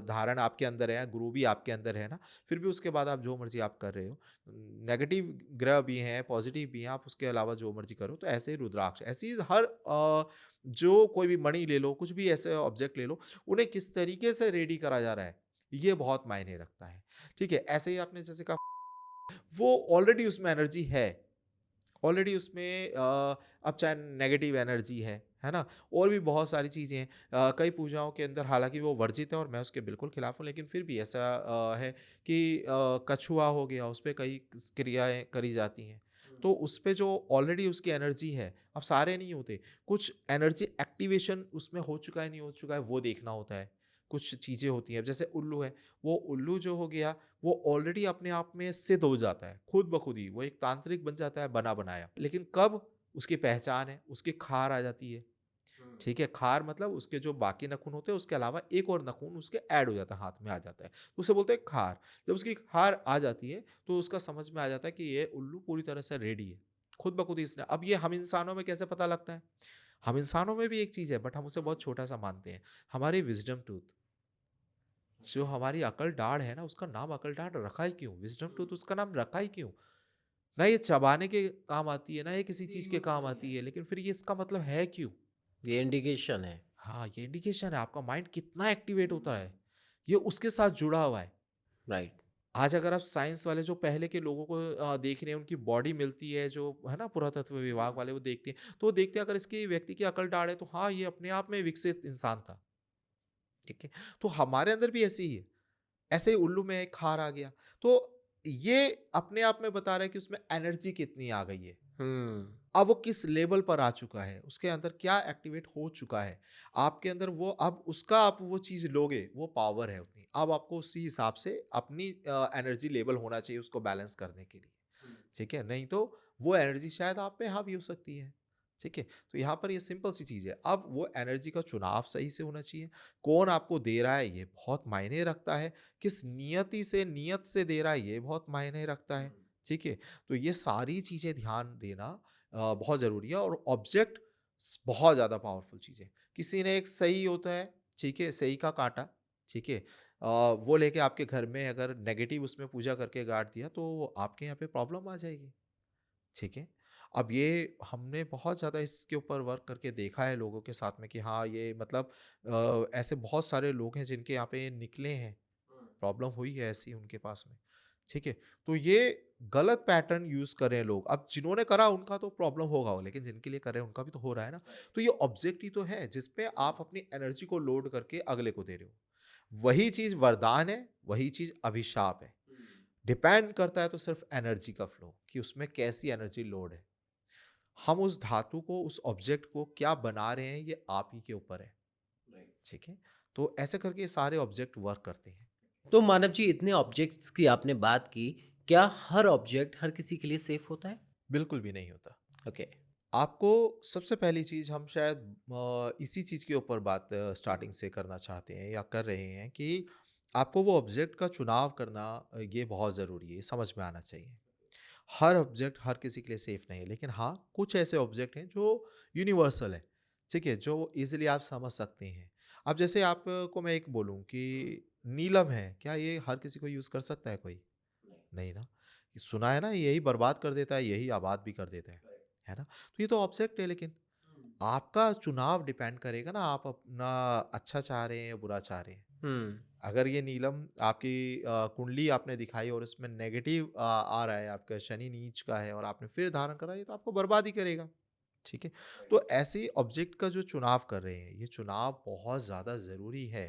धारण आपके अंदर है, गुरु भी आपके अंदर है ना, फिर भी उसके बाद आप जो मर्ज़ी आप कर रहे हो। नेगेटिव ग्रह भी हैं, पॉज़िटिव भी हैं, आप उसके अलावा जो मर्ज़ी करो, तो ऐसे ही रुद्राक्ष, ऐसे ही हर जो कोई भी मणि ले लो, कुछ भी ऐसे ऑब्जेक्ट ले लो, उन्हें किस तरीके से रेडी करा जा रहा है, ये बहुत मायने रखता है। ठीक है? ऐसे ही आपने जैसे कहा वो ऑलरेडी उसमें एनर्जी है। ऑलरेडी उसमें अब चाहे नेगेटिव एनर्जी है ना? और भी बहुत सारी चीज़ें हैं। कई पूजाओं के अंदर हालाँकि वो वर्जित है और मैं उसके बिल्कुल खिलाफ हूँ, लेकिन फिर भी ऐसा है कि कछुआ हो गया, उसपे कई क्रियाएँ करी जाती हैं। तो उसपे जो ऑलरेडी उसकी एनर्जी है, अब सारे नहीं होते, कुछ एनर्जी एक्टिवेशन उसमें हो चुका है, नहीं हो चुका है, वो देखना होता है। कुछ चीज़ें होती हैं, अब जैसे उल्लू है, वो उल्लू जो हो गया वो ऑलरेडी अपने आप में सिद्ध हो जाता है, खुद ब खुद ही, वो एक तांत्रिक बन जाता है बना-बनाया। लेकिन कब उसकी पहचान है, उसकी खार आ जाती है, ठीक है? खार मतलब उसके जो बाकी नाखून होते हैं, उसके अलावा एक और नाखून उसके ऐड हो जाता है, हाथ में आ जाता है, तो उसे बोलते हैं खार। जब उसकी खार आ जाती है, तो उसका समझ में आ जाता है कि ये उल्लू पूरी तरह से रेडी है, खुद ब खुद ही इसने अब ये हम इंसानों में कैसे पता लगता है? हम इंसानों में भी एक चीज़ है, बट हम उसे बहुत छोटा-सा मानते हैं, हमारी विज़डम टूथ। जो हमारी अकल दाढ़ है ना, उसका नाम अकल दाढ़ रखा ही क्यों? विज़डम टूथ उसका नाम रखा ही क्यों? ना ये चबाने के काम आती है, ना ये किसी चीज़ के काम आती है, लेकिन फिर ये इसका मतलब है क्यों? ये इंडिकेशन है। हाँ, ये इंडिकेशन है आपका माइंड कितना एक्टिवेट होता है, ये उसके साथ जुड़ा हुआ है। राइट। आज अगर आप साइंस वाले जो पहले के लोगों को देख रहे हैं, उनकी बॉडी मिलती है जो है ना पुरातत्व विभाग वाले वो देखते हैं, तो वो देखते हैं अगर इसकी व्यक्ति की अकल दाढ़ है, तो हाँ, ये अपने आप में विकसित इंसान था। ठीक है? तो हमारे अंदर भी ऐसे ही है। ऐसे ही उल्लू में एक खार आ गया। तो ये अपने आप में बता रहा है कि उसमें एनर्जी कितनी आ गई है। हुँ। अब वो किस लेवल पर आ चुका है, उसके अंदर क्या एक्टिवेट हो चुका है। आपके अंदर वो अब उसका आप वो चीज़ लोगे, वो पावर है उतनी। अब आपको उसी हिसाब से अपनी एनर्जी लेवल होना चाहिए उसको बैलेंस करने के लिए। ठीक है? नहीं तो वो एनर्जी शायद आप पे हावी हो सकती है। ठीक है? तो यहाँ पर ये सिंपल सी चीज़ है। अब वो एनर्जी का चुनाव सही से होना चाहिए। कौन आपको दे रहा है ये बहुत मायने रखता है। किस नियति से नियत से दे रहा है ये बहुत मायने रखता है। ठीक है? तो ये सारी चीज़ें ध्यान देना बहुत ज़रूरी है और ऑब्जेक्ट बहुत ज़्यादा पावरफुल चीज़ है। किसी ने एक सही होता है, ठीक है? सही का काँटा, ठीक है? वो लेके आपके घर में अगर नेगेटिव उसमें पूजा करके गाड़ दिया तो आपके यहाँ पे प्रॉब्लम आ जाएगी। ठीक है? अब ये हमने बहुत ज़्यादा इसके ऊपर वर्क करके देखा है लोगों के साथ में कि हाँ, ये मतलब ऐसे बहुत सारे लोग हैं जिनके यहाँ पे निकले हैं, प्रॉब्लम हुई है ऐसी उनके पास में, ठीक है? तो ये गलत पैटर्न यूज़ कर रहे हैं लोग। अब जिन्होंने करा उनका तो प्रॉब्लम होगा हो, लेकिन जिनके लिए कर रहे हैं उनका भी तो हो रहा है ना। तो ये ऑब्जेक्ट ही तो है जिसपे आप अपनी एनर्जी को लोड करके अगले को दे रहे हो। वही चीज़ वरदान है, वही चीज़ अभिशाप है। डिपेंड करता है तो सिर्फ एनर्जी का फ्लो कि उसमें कैसी एनर्जी लोड है। हम उस धातु को, उस ऑब्जेक्ट को क्या बना रहे हैं ये आप ही के ऊपर है, ठीक है? तो ऐसे करके ये सारे ऑब्जेक्ट वर्क करते हैं। तो मानव जी, इतने ऑब्जेक्ट्स की आपने बात की, क्या हर ऑब्जेक्ट हर किसी के लिए सेफ होता है? बिल्कुल भी नहीं होता। ओके। आपको सबसे पहली चीज़ हम शायद इसी चीज़ के ऊपर बात स्टार्टिंग से करना चाहते हैं या कर रहे हैं कि आपको वो ऑब्जेक्ट का चुनाव करना ये बहुत ज़रूरी है, ये समझ में आना चाहिए। हर ऑब्जेक्ट हर किसी के लिए सेफ नहीं है, लेकिन हाँ, कुछ ऐसे ऑब्जेक्ट हैं जो यूनिवर्सल है, ठीक है? जो ईज़िली आप समझ सकते हैं। अब जैसे आपको मैं एक बोलूँ कि नीलम है, क्या ये हर किसी को यूज़ कर सकता है कोई? नहीं ना। सुना है ना, यही बर्बाद कर देता है, यही आबाद भी कर देता है ना? तो ये तो ऑब्जेक्ट है, लेकिन आपका चुनाव डिपेंड करेगा ना, आप अपना अच्छा चाह रहे हैं या बुरा चाह रहे हैं। हुँ। अगर ये नीलम आपकी कुंडली आपने दिखाई और इसमें नेगेटिव आ रहा है, आपका शनि नीच का है और आपने फिर धारण करा, ये तो आपको बर्बाद ही करेगा, ठीक है? तो ऐसे ही ऑब्जेक्ट का जो चुनाव कर रहे हैं, ये चुनाव बहुत ज़्यादा ज़रूरी है।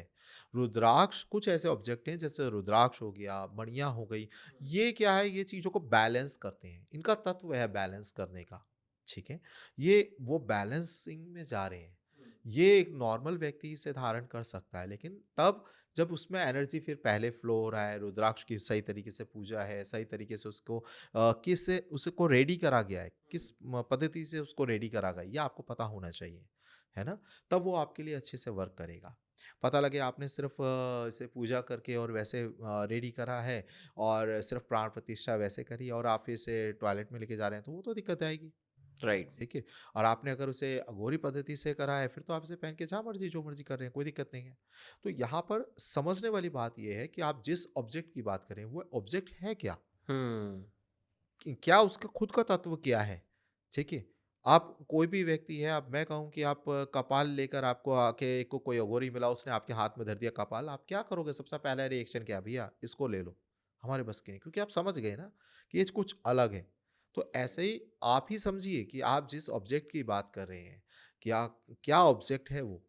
रुद्राक्ष कुछ ऐसे ऑब्जेक्ट हैं, जैसे रुद्राक्ष हो गया, मणियाँ हो गई, ये क्या है, ये चीज़ों को बैलेंस करते हैं। इनका तत्व है बैलेंस करने का, ठीक है? ये वो बैलेंसिंग में जा रहे हैं। ये एक नॉर्मल व्यक्ति इसे धारण कर सकता है, लेकिन तब जब उसमें एनर्जी फिर पहले फ्लो हो रहा है, रुद्राक्ष की सही तरीके से पूजा है, सही तरीके से उसको किस उसको रेडी करा गया है, किस पद्धति से उसको रेडी करा गया है, ये आपको पता होना चाहिए, है ना? तब वो आपके लिए अच्छे से वर्क करेगा। पता लगे आपने सिर्फ इसे पूजा करके और वैसे रेडी करा है और सिर्फ प्राण प्रतिष्ठा वैसे करी और आप इसे टॉयलेट में लेके जा रहे हैं, तो वो तो दिक्कत आएगी। राइट। ठीक है? और आपने अगर उसे अघोरी पद्धति से करा है, फिर तो आप इसे पहन के जहाँ मर्ज़ी जो मर्ज़ी कर रहे हैं, कोई दिक्कत नहीं है। तो यहाँ पर समझने वाली बात ये है कि आप जिस ऑब्जेक्ट की बात कर रहे हैं, वो ऑब्जेक्ट है क्या? हुँ। कि क्या उसका खुद का तत्व क्या है? ठीक है? आप कोई भी व्यक्ति है, अब मैं कहूँ कि आप कपाल लेकर आपको आके को कोई अघोरी मिला, उसने आपके हाथ में धर दिया कपाल, आप क्या करोगे? सबसे पहला रिएक्शन क्या? भैया इसको ले लो, हमारे बस की नहीं, क्योंकि आप समझ गए ना कि ये कुछ अलग है। तो ऐसे ही आप ही समझिए कि आप जिस ऑब्जेक्ट की बात कर रहे हैं, क्या क्या ऑब्जेक्ट है वो?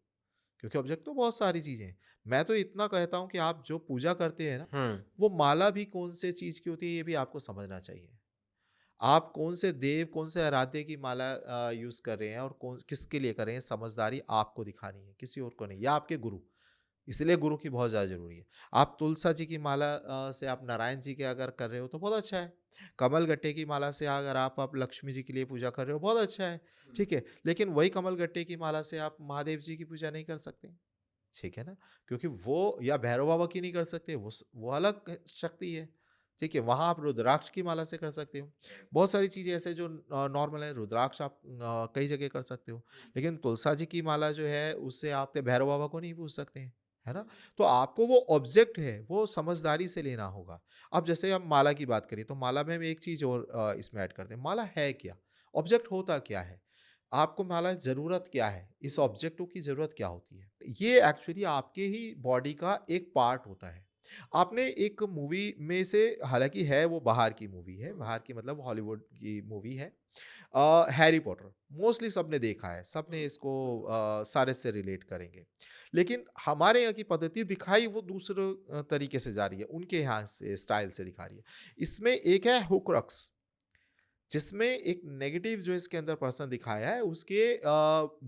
क्योंकि ऑब्जेक्ट तो बहुत सारी चीज़ें हैं। मैं तो इतना कहता हूँ कि आप जो पूजा करते हैं ना, हुँ। वो माला भी कौन से चीज़ की होती है, ये भी आपको समझना चाहिए। आप कौन से देव, कौन से आराध्य की माला यूज़ कर रहे हैं और कौन किसके लिए कर रहे हैं, समझदारी आपको दिखानी है, किसी और को नहीं, या आपके गुरु। इसलिए गुरु की बहुत ज़्यादा ज़रूरी है। आप तुलसा जी की माला से आप नारायण जी के अगर कर रहे हो तो बहुत अच्छा है। कमलगट्टे की माला से अगर आप लक्ष्मी जी के लिए पूजा कर रहे हो, बहुत अच्छा है, ठीक है। लेकिन वही कमलगट्टे की माला से आप महादेव जी की पूजा नहीं कर सकते, ठीक है ना? क्योंकि वो या भैरव बाबा की नहीं कर सकते, वो अलग शक्ति है, ठीक है? वहाँ आप रुद्राक्ष की माला से कर सकते हो। बहुत सारी चीज़ें ऐसे जो नॉर्मल है, रुद्राक्ष आप कई जगह कर सकते हो। लेकिन तुलसा जी की माला जो है, उससे आप भैरव बाबा को नहीं पूज सकते हैं, है ना? तो आपको वो ऑब्जेक्ट है, वो समझदारी से लेना होगा। अब जैसे हम माला की बात करें, तो माला में हम एक चीज़ और इसमें ऐड करते हैं, माला है क्या? ऑब्जेक्ट होता क्या है? आपको माला ज़रूरत क्या है? इस ऑब्जेक्टों की ज़रूरत क्या होती है? ये एक्चुअली आपके ही बॉडी का एक पार्ट होता है। आपने एक मूवी में से, हालाँकि है वो बाहर की मूवी है, बाहर की मतलब हॉलीवुड की मूवी है, हैरी पॉटर। मोस्टली सबने देखा है, सबने इसको सारे से रिलेट करेंगे। लेकिन हमारे यहाँ की पद्धति दिखाई वो दूसरे तरीके से जा रही है, उनके यहाँ से स्टाइल से दिखा रही है। इसमें एक है हुक्रक्स, जिसमें एक नेगेटिव जो इसके अंदर पर्सन दिखाया है, उसके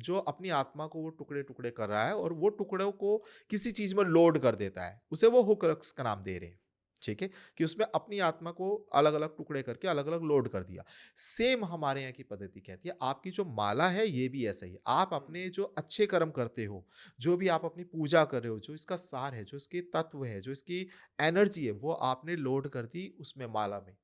जो अपनी आत्मा को वो टुकड़े-टुकड़े कर रहा है और वो टुकड़ों को किसी चीज़ में लोड कर देता है। उसे वो हुक्रक्स का नाम दे रहे हैं, ठीक है? कि उसमें अपनी आत्मा को अलग-अलग टुकड़े करके अलग-अलग लोड कर दिया। सेम हमारे यहाँ की पद्धति कहती है, आपकी जो माला है ये भी ऐसा ही है। आप अपने जो अच्छे कर्म करते हो, जो भी आप अपनी पूजा कर रहे हो, जो इसका सार है, जो इसके तत्व है, जो इसकी एनर्जी है, वो आपने लोड कर दी उसमें माला में।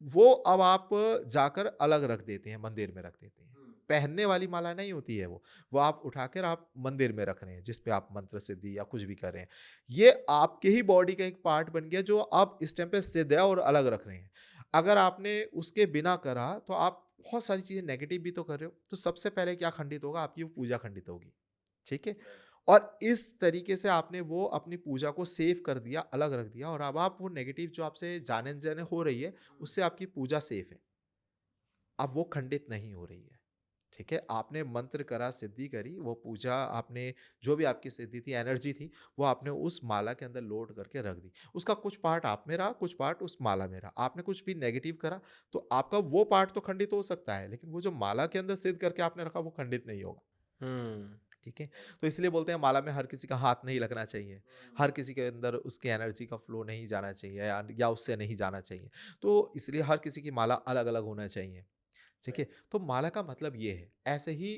वो अब आप जाकर अलग रख देते हैं, मंदिर में रख देते हैं। पहनने वाली माला नहीं होती है वो। वो आप उठाकर आप मंदिर में रख रहे हैं, जिस पे आप मंत्र सिद्धि या कुछ भी कर रहे हैं। ये आपके ही बॉडी का एक पार्ट बन गया जो आप इस टाइम पे सिद्ध है और अलग रख रहे हैं। अगर आपने उसके बिना करा तो आप बहुत सारी चीज़ें नेगेटिव भी तो कर रहे हो। तो सबसे पहले क्या खंडित होगा? आपकी वो पूजा खंडित होगी, ठीक है? और इस तरीके से आपने वो अपनी पूजा को सेव कर दिया, अलग रख दिया और अब आप वो नेगेटिव जो आपसे जाने-अनजाने हो रही है, उससे आपकी पूजा सेफ है। अब वो खंडित नहीं हो रही है। ठीक है? आपने मंत्र करा, सिद्धि करी, वो पूजा आपने जो भी आपकी सिद्धि थी, एनर्जी थी, वो आपने उस माला के अंदर लोड करके रख दी। उसका कुछ पार्ट आप में रहा, कुछ पार्ट उस माला में रहा। आपने कुछ भी नेगेटिव करा, तो आपका वो पार्ट तो खंडित हो सकता है, लेकिन वो जो माला के अंदर सिद्ध करके आपने रखा, वो खंडित नहीं होगा। हुँ। ठीक है? तो इसलिए बोलते हैं माला में हर किसी का हाथ नहीं लगना चाहिए। हर किसी के अंदर उसकी एनर्जी का फ्लो नहीं जाना चाहिए या उससे नहीं जाना चाहिए। तो इसलिए हर किसी की माला अलग-अलग होना चाहिए। ठीक है? तो माला का मतलब ये है। ऐसे ही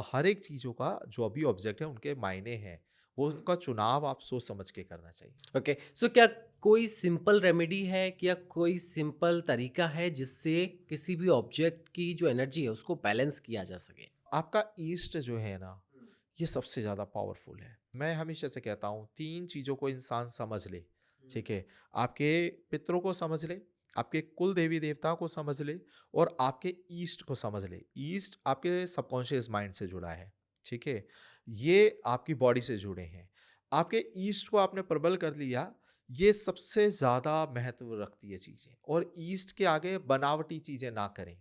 हर एक चीज़ों का जो भी ऑब्जेक्ट है उनके मायने हैं। वो उनका चुनाव आप सोच समझ के करना चाहिए। ओके, सो क्या कोई सिंपल रेमेडी है, क्या कोई सिंपल तरीका है जिससे किसी भी ऑब्जेक्ट की जो एनर्जी है उसको बैलेंस किया जा सके? आपका ईस्ट जो है ना, ये सबसे ज़्यादा पावरफुल है। मैं हमेशा से कहता हूँ 3 चीज़ों को इंसान समझ ले, ठीक है? आपके पितरों को समझ ले, आपके कुल देवी-देवता को समझ ले और आपके ईस्ट को समझ ले। ईस्ट आपके सबकॉन्शियस माइंड से जुड़ा है, ठीक है? ये आपकी बॉडी से जुड़े हैं। आपके ईस्ट को आपने प्रबल कर लिया, ये सबसे ज़्यादा महत्व रखती है चीज़ें और ईस्ट के आगे बनावटी चीज़ें ना करें।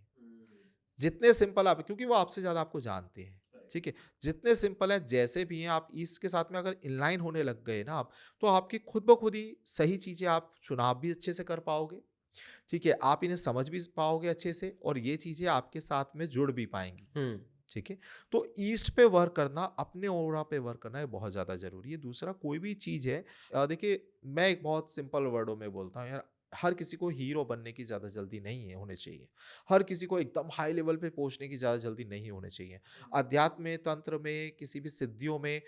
जितने सिंपल आप क्योंकि वो आपसे ज़्यादा आपको जानते हैं, ठीक है? जितने सिंपल हैं, जैसे भी हैं, आप ईस्ट के साथ में अगर इनलाइन होने लग गए ना आप, तो आपकी खुद ब खुद ही सही चीज़ें आप चुनाव भी अच्छे से कर पाओगे, ठीक है? आप इन्हें समझ भी पाओगे अच्छे से और ये चीज़ें आपके साथ में जुड़ भी पाएँगी, हुँ। ठीक है? तो ईस्ट पे वर्क करना, अपने ऑरा पे वर्क करना ये बहुत ज़्यादा ज़रूरी है। दूसरा कोई भी चीज़ है देखिए मैं एक बहुत सिंपल वर्डों में बोलता हूँ यार, हर किसी को हीरो बनने की ज़्यादा जल्दी नहीं है होनी चाहिए। हर किसी को एकदम हाई लेवल पे पहुँचने की ज़्यादा जल्दी नहीं होनी चाहिए। अध्यात्म में, तंत्र में, किसी भी सिद्धियों में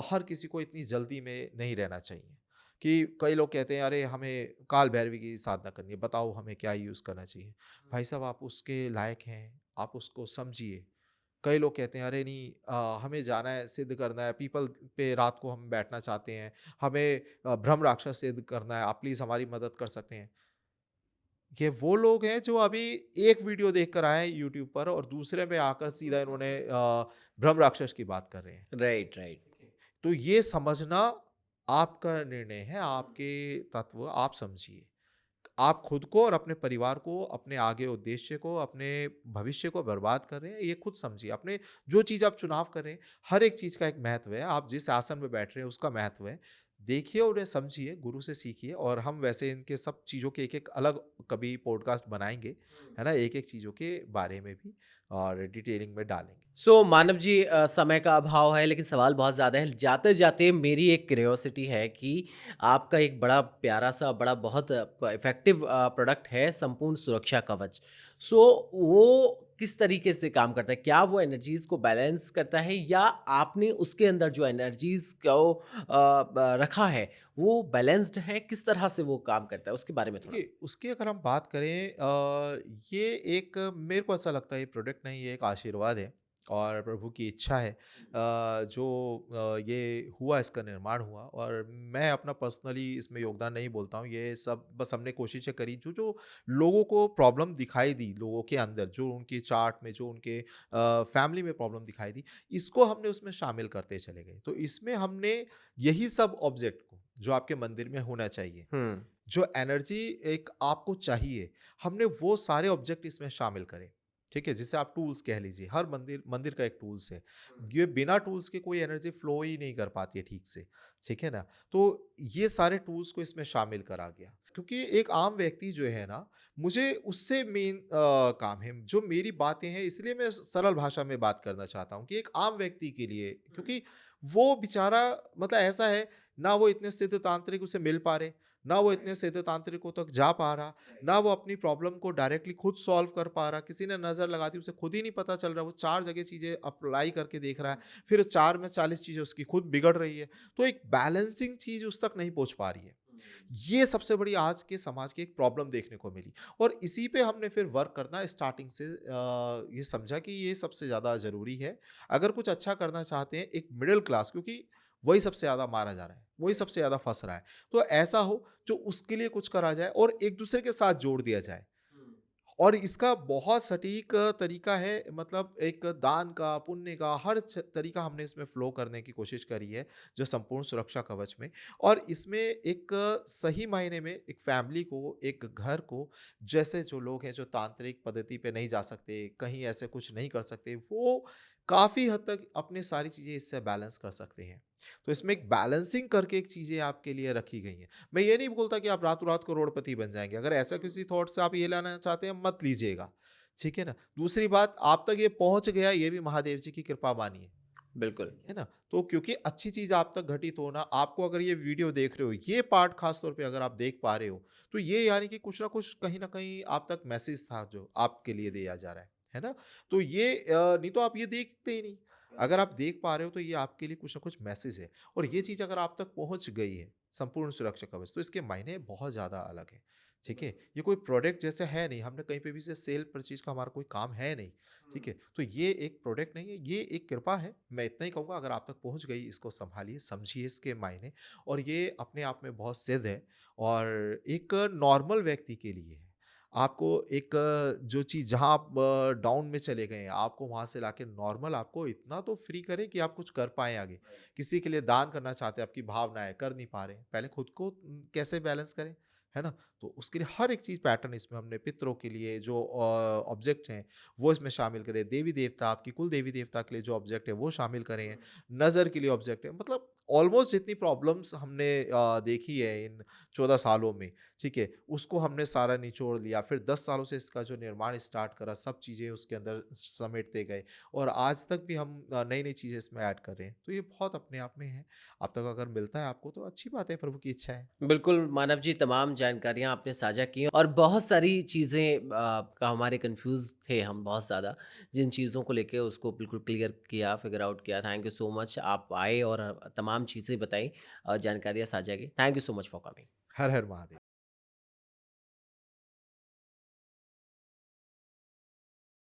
हर किसी को इतनी जल्दी में नहीं रहना चाहिए। कि कई लोग कहते हैं अरे हमें काल भैरवी की साधना करनी है, बताओ हमें क्या यूज़ करना चाहिए? भाई साहब आप उसके लायक हैं, आप उसको समझिए। कई लोग कहते हैं अरे नहीं हमें जाना है, सिद्ध करना है, पीपल पे रात को हम बैठना चाहते हैं, हमें ब्रह्म राक्षस सिद्ध करना है, आप प्लीज़ हमारी मदद कर सकते हैं। ये वो लोग हैं जो अभी एक वीडियो देख कर आए हैं यूट्यूब पर और दूसरे में आकर सीधा इन्होंने ब्रह्म राक्षस की बात कर रहे हैं। Right, right. तो ये समझना आपका निर्णय है, आपके तत्व आप समझिए। आप खुद को और अपने परिवार को, अपने आगे उद्देश्य को, अपने भविष्य को बर्बाद कर रहे हैं, ये खुद समझिए। अपने जो चीज़ आप चुनाव कर रहे हैं, हर एक चीज़ का एक महत्व है। आप जिस आसन में बैठ रहे हैं, उसका महत्व है। देखिए और उन्हें समझिए, गुरु से सीखिए और हम वैसे इनके सब चीज़ों के एक-एक अलग कभी पॉडकास्ट बनाएँगे, है ना? एक-एक चीज़ों के बारे में भी और डिटेलिंग में डालेंगे। सो मानव जी, समय का अभाव है लेकिन सवाल बहुत ज़्यादा है। जाते-जाते मेरी एक क्यूरियोसिटी है कि आपका एक बड़ा प्यारा-सा बड़ा बहुत इफ़ेक्टिव प्रोडक्ट है संपूर्ण सुरक्षा कवच। सो वो किस तरीके से काम करता है? क्या वो एनर्जीज़ को बैलेंस करता है या आपने उसके अंदर जो एनर्जीज़ को रखा है वो बैलेंस्ड है? किस तरह से वो काम करता है? उसके बारे में थोड़ा देखिए, उसकी अगर हम बात करें ये एक मेरे को ऐसा लगता है ये प्रोडक्ट नहीं, ये एक आशीर्वाद है और प्रभु की इच्छा है जो ये हुआ इसका निर्माण हुआ और मैं अपना पर्सनली इसमें योगदान नहीं बोलता हूँ। ये सब बस हमने कोशिशें करी जो लोगों को प्रॉब्लम दिखाई दी, लोगों के अंदर जो उनके चार्ट में, जो उनके फैमिली में प्रॉब्लम दिखाई दी, इसको हमने उसमें शामिल करते चले गए। तो इसमें हमने यही सब ऑब्जेक्ट को, जो आपके मंदिर में होना चाहिए, हुँ। जो एनर्जी एक आपको चाहिए, हमने वो सारे ऑब्जेक्ट इसमें शामिल करे। ठीक है? जिसे आप टूल्स कह लीजिए, हर मंदिर मंदिर का एक टूल्स है। ये बिना टूल्स के कोई एनर्जी फ्लो ही नहीं कर पाती है ठीक से, ठीक है ना? तो ये सारे टूल्स को इसमें शामिल करा गया। क्योंकि एक आम व्यक्ति जो है ना, मुझे उससे मेन काम है, जो मेरी बातें हैं इसलिए मैं सरल भाषा में बात करना चाहता हूँ कि एक आम व्यक्ति के लिए क्योंकि वो बेचारा मतलब ऐसा है, ना वो इतने सिद्ध तांत्रिक उसे मिल पा रहे, ना वो इतने सिद्ध तांत्रिकों तक जा पा रहा, ना वो अपनी प्रॉब्लम को डायरेक्टली खुद सॉल्व कर पा रहा, किसी ने नज़र लगा दी उसे खुद ही नहीं पता चल रहा, वो 4 जगह चीज़ें अप्लाई करके देख रहा है, फिर 4 में 40 चीज़ें उसकी खुद बिगड़ रही है, तो एक बैलेंसिंग चीज़ उस तक नहीं पहुँच पा रही है। ये सबसे बड़ी आज के समाज की एक प्रॉब्लम देखने को मिली और इसी पे हमने फिर वर्क करना स्टार्टिंग से ये समझा कि ये सबसे ज़्यादा ज़रूरी है। अगर कुछ अच्छा करना चाहते हैं एक मिडल क्लास क्योंकि वही सबसे ज़्यादा मारा जा रहा है, वही सबसे ज़्यादा फँस रहा है। तो ऐसा हो जो उसके लिए कुछ करा जाए और एक-दूसरे के साथ जोड़ दिया जाए। और इसका बहुत सटीक तरीका है, मतलब एक दान का, पुण्य का, हर तरीका हमने इसमें फ्लो करने की कोशिश करी है, जो संपूर्ण सुरक्षा कवच में। और इसमें एक सही मायने में एक फैमिली को, एक घर को, जैसे जो लोग हैं जो तांत्रिक पद्धति पे नहीं जा सकते, कहीं ऐसे कुछ नहीं कर सकते, वो काफ़ी हद तक अपनी सारी चीज़ें इससे बैलेंस कर सकते हैं। तो इसमें एक बैलेंसिंग करके एक चीज़ें आपके लिए रखी गई हैं। मैं ये नहीं बोलता कि आप रातों-रात को करोड़पति बन जाएँगे। अगर ऐसा किसी थॉट से आप ये लाना चाहते हैं, मत लीजिएगा। ठीक है ना? दूसरी बात, आप तक ये पहुँच गया, ये भी महादेव जी की कृपा मानिए। बिल्कुल। है ना? तो क्योंकि अच्छी चीज़ आप तक घटित हो ना, आपको अगर ये वीडियो देख रहे हो, ये पार्ट ख़ास तौर पे अगर आप देख पा रहे हो, तो ये यानी कि कुछ ना कुछ कहीं न कहीं आप तक मैसेज था जो आपके लिए दिया जा रहा है ना? तो ये नहीं तो आप ये देखते ही नहीं। अगर आप देख पा रहे हो तो ये आपके लिए कुछ ना कुछ मैसेज है, और ये चीज़ अगर आप तक पहुँच गई है, संपूर्ण सुरक्षा कवच, तो इसके मायने बहुत ज़्यादा अलग हैं। ठीक है? ये कोई प्रोडक्ट जैसे है नहीं, हमने कहीं पे भी से सेल परचेज़ का हमारा कोई काम है नहीं। ठीक है? तो ये एक प्रोडक्ट नहीं है, ये एक कृपा है। मैं इतना ही कहूँगा, अगर आप तक पहुँच गई, इसको सँभालिए, समझिए इसके मायने, और ये अपने आप में बहुत सिद्ध है, और एक नॉर्मल व्यक्ति के लिए है। आपको एक जो चीज़ जहाँ आप डाउन में चले गए हैं, आपको वहाँ से लाके नॉर्मल आपको इतना तो फ्री करे कि आप कुछ कर पाएँ आगे। किसी के लिए दान करना चाहते हैं, आपकी भावना है, कर नहीं पा रहे हैं, पहले खुद को कैसे बैलेंस करें, है ना? तो उसके लिए हर एक चीज़ पैटर्न इसमें हमने पितरों के लिए जो ऑब्जेक्ट हैं, वो इसमें शामिल करे, देवी-देवता, आपकी कुल देवी-देवता के लिए जो ऑब्जेक्ट है वो शामिल करे हैं, नज़र के लिए ऑब्जेक्ट है, मतलब ऑलमोस्ट जितनी प्रॉब्लम्स हमने देखी है इन 14 सालों में, ठीक है? उसको हमने सारा निचोड़ लिया, फिर 10 सालों से इसका जो निर्माण स्टार्ट करा, सब चीज़ें उसके अंदर समेटते गए, और आज तक भी हम नई-नई चीज़ें इसमें ऐड कर रहे हैं। तो ये बहुत अपने आप में है, अब तक अगर मिलता है आपको तो अच्छी बात है, प्रभु की इच्छा है। बिल्कुल, मानव जी, तमाम जानकारियाँ आपने साझा की और बहुत सारी चीज़ें का हमारे कन्फ्यूज़ थे हम बहुत ज़्यादा, जिन चीज़ों को लेके उसको बिल्कुल क्लियर किया, फिगर आउट किया। थैंक यू सो मच, आप आए और तमाम चीज़ें बताई, जानकारियाँ साझा की। Thank you so much for coming. Her her Mahadev.